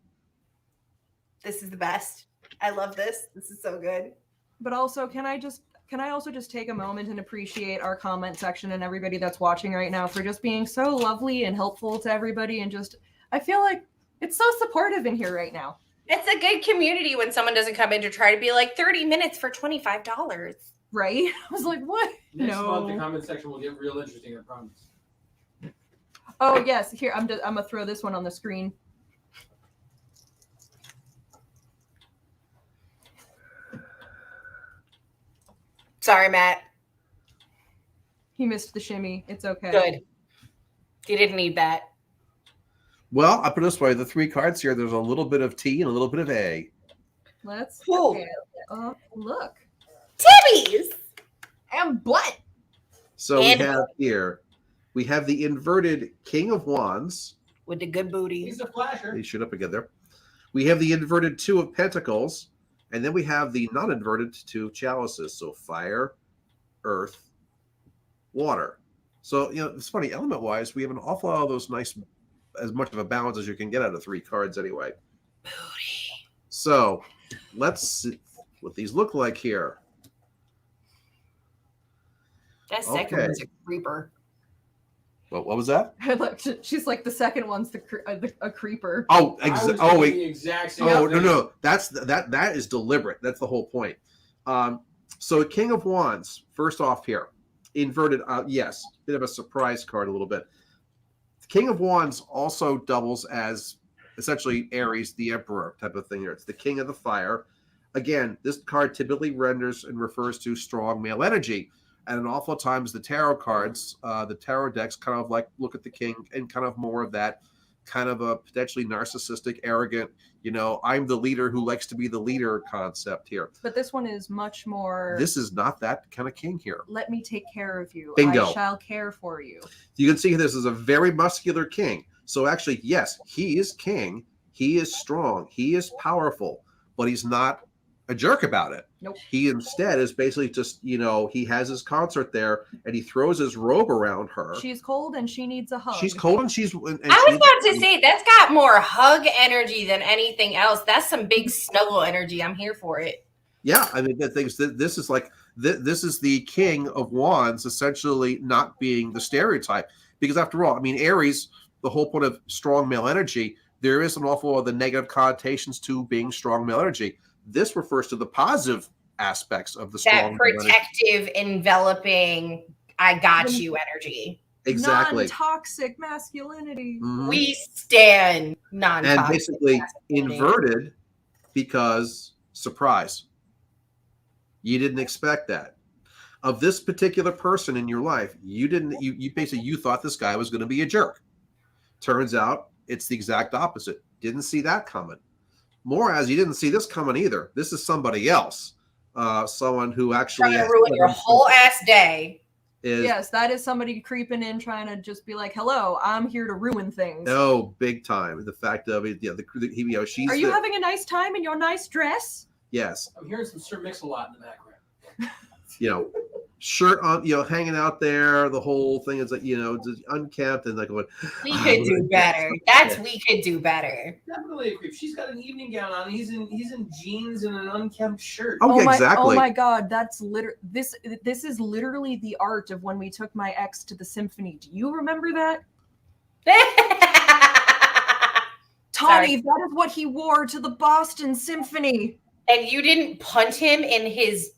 This is the best. I love this. This is so good. But also, can I also just take a moment and appreciate our comment section and everybody that's watching right now for just being so lovely and helpful to everybody, and just I feel like it's so supportive in here right now. It's a good community when someone doesn't come in to try to be like 30 minutes for $25. Right? I was like, what? Next month, the No. comment section will get real interesting, I promise. Oh yes, here I'm gonna throw this one on the screen. Sorry, Matt. He missed the shimmy. It's okay. Good. You didn't need that. Well, I put it this way: the 3 cards here. There's a little bit of T and a little bit of A. Let's Cool. okay. Look. Tibby's. And what? So And- we have here, we have the inverted King of Wands. With the good booty. He's a flasher. They shoot up again there. We have the inverted 2 of Pentacles, and then we have the non-inverted 2 chalices. So fire, earth, water. So it's funny. Element-wise, we have an awful lot of those nice, as much of a balance as you can get out of 3 cards anyway. Booty. So let's see what these look like here. That second Okay. one's a creeper. What was that? Look, she's like the second one's a creeper. Oh, I was oh thinking wait. the exact same Oh thing. no, that is deliberate. That's the whole point. So King of Wands, first off here, inverted. Yes, bit of a surprise card a little bit. King of Wands also doubles as essentially Aries, the Emperor type of thing here. It's the King of the Fire. Again, this card typically renders and refers to strong male energy. And an awful times the tarot cards, the tarot decks kind of like look at the king and kind of more of that kind of a potentially narcissistic, arrogant, I'm the leader who likes to be the leader concept here. But this one is much more. This is not that kind of king here. Let me take care of you. Bingo. I shall care for you. You can see this is a very muscular king. So actually, yes, he is king. He is strong. He is powerful, but he's not a jerk about it. Nope. He instead is basically just, he has his consort there and he throws his robe around her. She's cold and she needs a hug. She's cold and she's. And I was she- about to say that's got more hug energy than anything else. That's some big snuggle energy. I'm here for it. Yeah, I mean, the things that this is like, this is the King of Wands essentially not being the stereotype. Because after all, I mean, Aries, the whole point of strong male energy, there is an awful lot of the negative connotations to being strong male energy. This refers to the positive aspects of the That strong male energy. protective, enveloping, I got you energy. Exactly. Non-toxic masculinity. Mhm. We stand non-toxic. And basically masculinity. inverted because surprise. You didn't expect that. Of this particular person in your life, you basically you thought this guy was going to be a jerk. Turns out it's the exact opposite. Didn't see that coming. More as you didn't see this coming either. This is somebody else. Someone who actually Trying to ruin your whole ass day. is Yes, that is somebody creeping in trying to just be like, hello, I'm here to ruin things. no big time. The fact of it, she's Are you having a nice time in your nice dress? yes. I'm hearing some Sir Mix-a-Lot in the background. Shirt on, hanging out there. The whole thing is like, just unkempt and like going. We could do better. We could do better. Definitely a creep. She's got an evening gown on. He's in jeans and an unkempt shirt. Oh, yeah, exactly. Oh my god, that's this is literally the art of when we took my ex to the symphony. Do you remember that? Tommy, Sorry. that is what he wore to the Boston Symphony. And you didn't punt him in his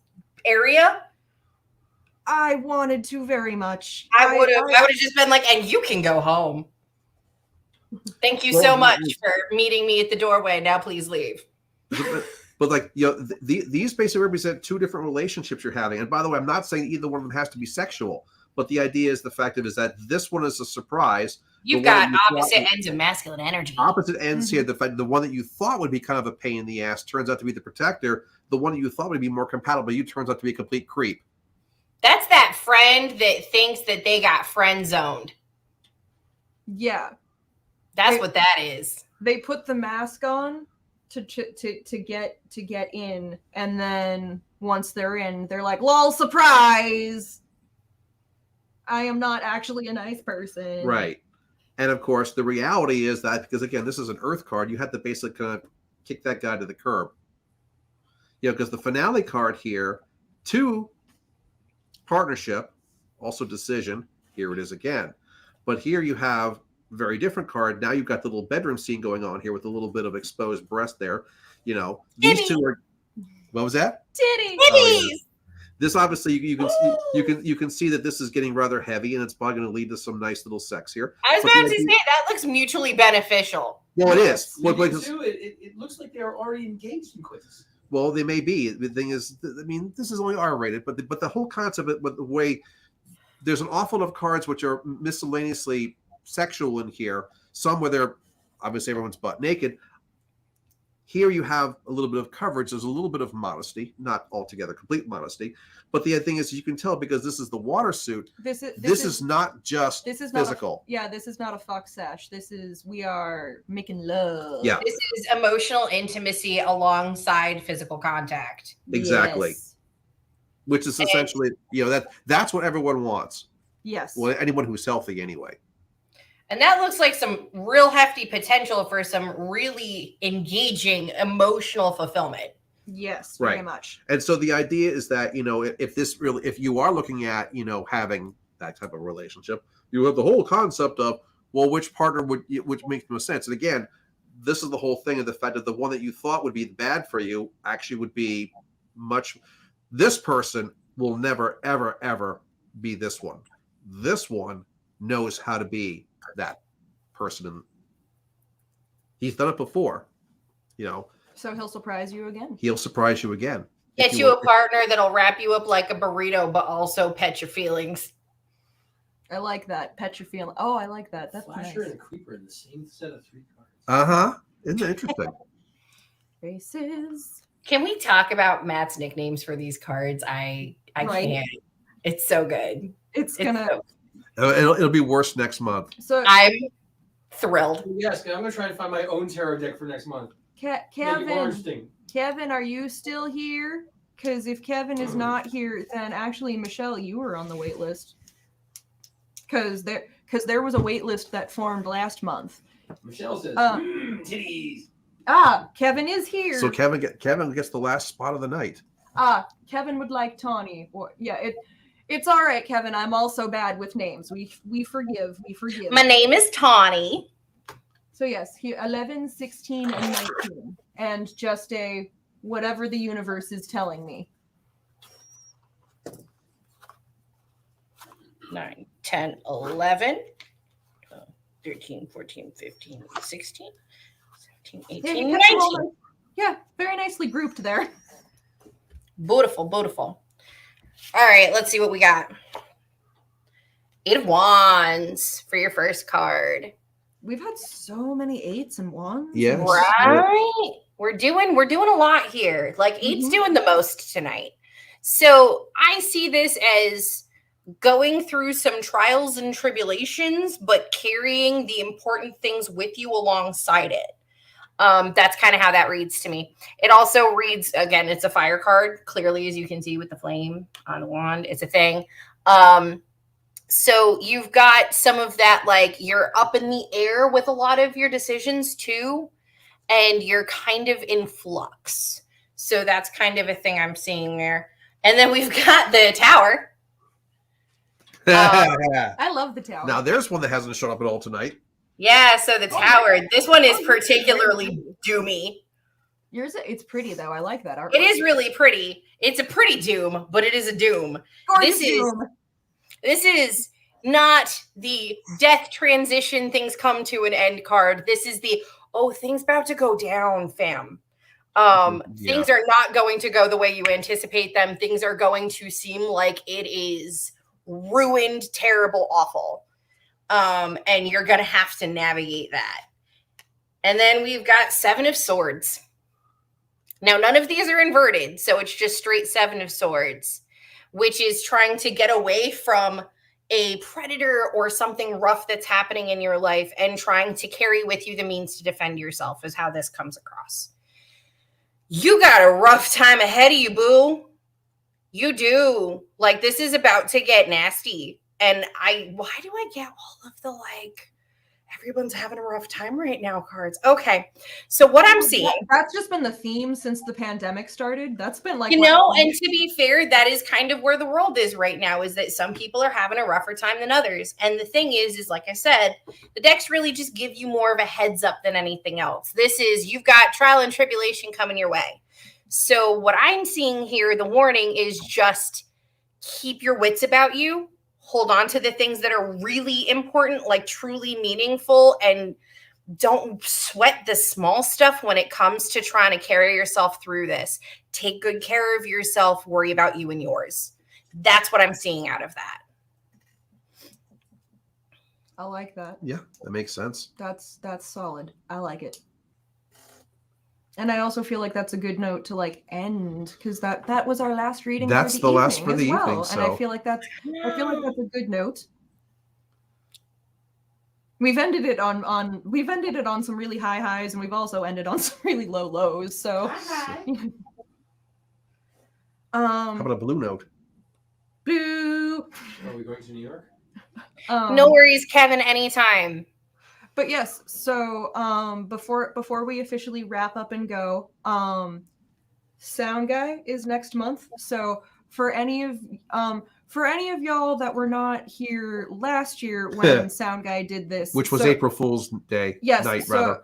area? I wanted to very much. I would have just been like, and you can go home. Thank you so much for meeting me at the doorway. Now please leave. But But like, you know, these basically represent two different relationships you're having. And by the way, I'm not saying either one of them has to be sexual, but the idea is the fact of is that this one is a surprise. You've The one got that you thought opposite ends of masculine energy. opposite ends here. The fact the one that you thought would be kind of a pain in the ass turns out to be the protector. The one that you thought would be more compatible, you turns out to be a complete creep. That's that friend that thinks that they got friend zoned. Yeah, That's what that is. they put the mask on to get in, and then once they're in, they're like, "Lol, surprise! I am not actually a nice person." Right. And of course, the reality is that because again, this is an Earth card, you have to basically kind of kick that guy to the curb. You know, because the finale card here, 2, partnership, also decision. Here it is again. But here you have a very different card. Now you've got the little bedroom scene going on here with a little bit of exposed breast there. You know, these Titty. two are. What was that? Titty. Oh, yeah. This obviously you can see that this is getting rather heavy, and it's probably going to lead to some nice little sex here. I was But about the to idea- say that looks mutually beneficial. Well, it is. Well, Me because- too. It looks like they're already engaged in quiz. Well, they may be. The thing is, I mean, this is only R-rated, but the whole concept of it, with the way there's an awful lot of cards which are miscellaneously sexual in here. Some where they're obviously everyone's butt naked. Here you have a little bit of coverage. There's a little bit of modesty, not altogether complete modesty, but the thing is, you can tell because this is the water suit. This Is not just this is not physical. this is not a fox sash. We are making love. Yeah. This is emotional intimacy alongside physical contact. Exactly. Yes. Which is essentially, you know, that's what everyone wants. Yes. Well, anyone who's healthy anyway. And that looks like some real hefty potential for some really engaging emotional fulfillment. Yes, very Right. much. And so the idea is that, you know, if you are looking at, you know, having that type of relationship, you have the whole concept of, well, which partner which makes most sense. And again, this is the whole thing of the fact that the one that you thought would be bad for you actually would be this person will never, ever, ever be this one. This one knows how to be that person. And he's done it before, you know. So he'll surprise you again. He'll surprise you again. Get If you a partner that'll wrap you up like a burrito, but also pet your feelings. I like that. Pet your feeling. Oh, I like that. That's Flasher nice. and Creeper in the same set of 3 cards. Uh-huh. Isn't that interesting? Faces. Can we talk about Matt's nicknames for these cards? I Right. can't. It's so good. It's It's gonna. so- It'll be worse next month. So I'm thrilled. Yes, I'm gonna try and find my own tarot deck for next month. Make it more Kevin, interesting. Kevin, are you still here? Because if Kevin is not here, then actually, Michelle, you were on the wait list. Because there was a wait list that formed last month. Michelle says, titties. Kevin is here. So Kevin gets the last spot of the night. Kevin would like Tawny. It's all right, Kevin. I'm also bad with names. We forgive. We forgive. My name is Tawny. So yes, 11, 16, and 19. And just a whatever the universe is telling me. 9, 10, 11, 12, 13, 14, 15, 16, 17, Yeah, 18, you kept them all 19. nice- yeah, very nicely grouped there. Beautiful, beautiful. All right, let's see what we got. 8 of Wands for your first card. We've had so many 8s and 1s. Yes. Right? We're doing a lot here. Like 8's Mhm. doing the most tonight. So I see this as going through some trials and tribulations, but carrying the important things with you alongside it. That's kind of how that reads to me. It also reads, again, it's a fire card, clearly, as you can see with the flame on the wand. It's a thing. So you've got some of that, like you're up in the air with a lot of your decisions too, and you're kind of in flux. So that's kind of a thing I'm seeing there. And then we've got the tower. I love the tower. Now there's one that hasn't shown up at all tonight. Yeah, so the tower. This one is particularly doomy. Yours, it's pretty though. I like that art. It is really pretty. It's a pretty doom, but it is a doom. Gorgeous this is- doom. This is not the death transition, things come to an end card. This is the, oh, things about to go down, fam. Yeah. Things are not going to go the way you anticipate them. Things are going to seem like it is ruined, terrible, awful. And you're going to have to navigate that. And then we've got 7 of Swords. Now, none of these are inverted, so it's just straight 7 of Swords, which is trying to get away from a predator or something rough that's happening in your life and trying to carry with you the means to defend yourself is how this comes across. You got a rough time ahead of you, boo. You do. Like, this is about to get nasty. And why do I get all of the, like, everyone's having a rough time right now cards? Okay. So what I'm seeing. That's just been the theme since the pandemic started. That's been like, and to be fair, that is kind of where the world is right now, is that some people are having a rougher time than others. And the thing is like I said, the decks really just give you more of a heads up than anything else. This is, you've got trial and tribulation coming your way. So what I'm seeing here, the warning is just keep your wits about you. Hold on to the things that are really important, like truly meaningful, and don't sweat the small stuff when it comes to trying to carry yourself through this. Take good care of yourself. Worry about you and yours. That's what I'm seeing out of that. I like that. Yeah, that makes sense. That's solid. I like it. And I also feel like that's a good note to like end, because that was our last reading. That's the last for the evening. And I feel like that's a good note. We've ended it on some really high highs, and we've also ended on some really low lows. So How about a blue note? blue. Are we going to New York? No worries, Kevin, anytime. But yes, so before we officially wrap up and go, Sound Guy is next month. So for any of y'all that were not here last year when Sound Guy did this, Which was April Fool's Day night, rather.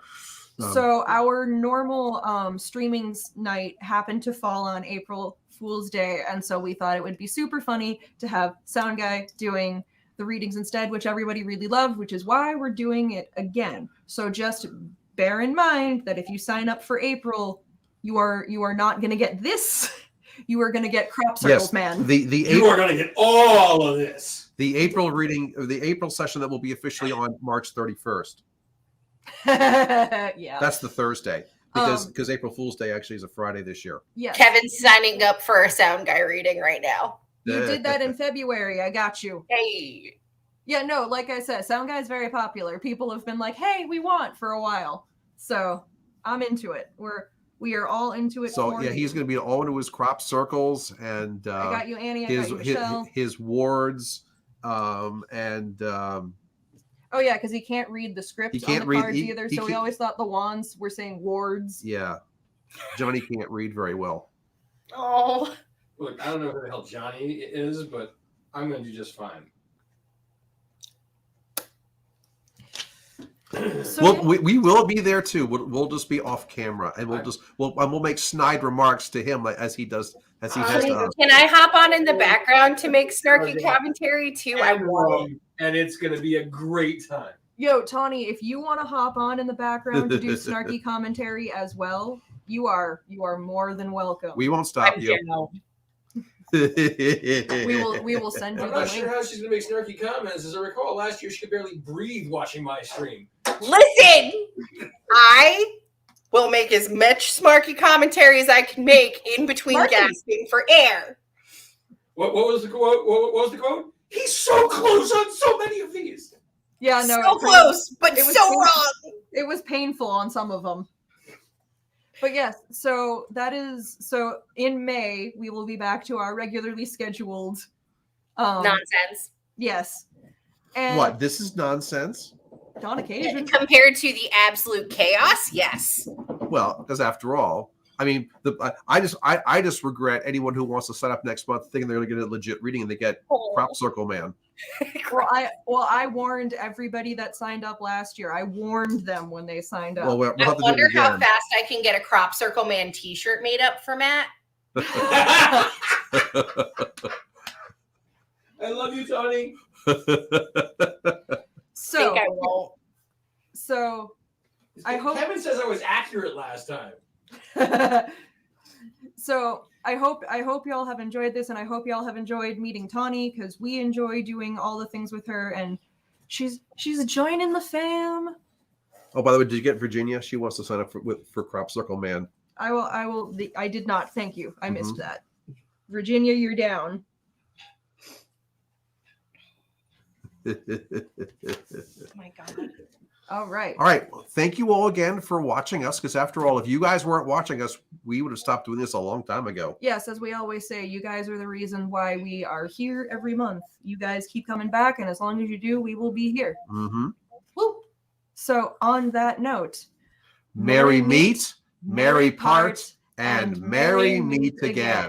So our normal streaming night happened to fall on April Fool's Day, and so we thought it would be super funny to have Sound Guy doing the readings instead, which everybody really loved, which is why we're doing it again. So just bear in mind that if you sign up for April, you are not going to get this. You are going to get crop circles, man. You are going to get all of this. The April reading, the April session that will be officially on March 31st. Yeah, That's the Thursday, because April Fool's Day actually is a Friday this year. yeah. Kevin's signing up for a Sound Guy reading right now. You did that in February. I got you. Hey. Yeah, no, like I said, Sound Guy is very popular. People have been like, "Hey, we want" for a while. So I'm into it. We are all into it. So yeah, he's going to be all into his crop circles, and I got you, Annie. I got you, Michelle. his wards, and oh yeah, because he can't read the script he can't on the read, cards either. So we always thought the wands were saying wards. Yeah, Johnny can't read very well. Oh. Look, I don't know who the hell Johnny is, but I'm going to do just fine. So Well, we will be there too. We'll just be off camera, and we'll make snide remarks to him as he does has to us. Can I hop on in the background to make snarky commentary too? I want. And it's going to be a great time. Yo, Tawny, if you want to hop on in the background to do snarky commentary as well, you are more than welcome. We won't stop you. We will send you I'm the not sure link. how she's going to make snarky comments. As I recall, last year she could barely breathe watching my stream. Listen, I will make as much snarky commentary as I can make in between gasping for air. What was the quote? What was the quote? He's so close on so many of these. Yeah, no, So close, but it was so painful. wrong. It was painful on some of them. But yes, so in May we will be back to our regularly scheduled Nonsense. Yes. And What? This is nonsense. on occasion. Compared to the absolute chaos, yes. Well, because after all, I mean, I just regret anyone who wants to sign up next month thinking they're going to get a legit reading and they get Crop Circle Man. I warned everybody that signed up last year. I warned them when they signed up. Well, we'll I have to do wonder it how again. fast I can get a Crop Circle Man t-shirt made up for Matt. I love you, Tony. So Think I won't. So I hope Kevin says I was accurate last time. So I hope y'all have enjoyed this, and I hope y'all have enjoyed meeting Tawny, because we enjoy doing all the things with her, and she's joining the fam. Oh, by the way, did you get Virginia? She wants to sign up for Crop Circle Man. I did not. Thank you. I missed Mhm. that. Virginia, you're down. Oh my God. All right. All right. Well, thank you all again for watching us, because after all, if you guys weren't watching us, we would have stopped doing this a long time ago. Yes, as we always say, you guys are the reason why we are here every month. You guys keep coming back, and as long as you do, we will be here. Mm-hmm. Woo! So on that note, Merry meet, merry part, and merry meet again.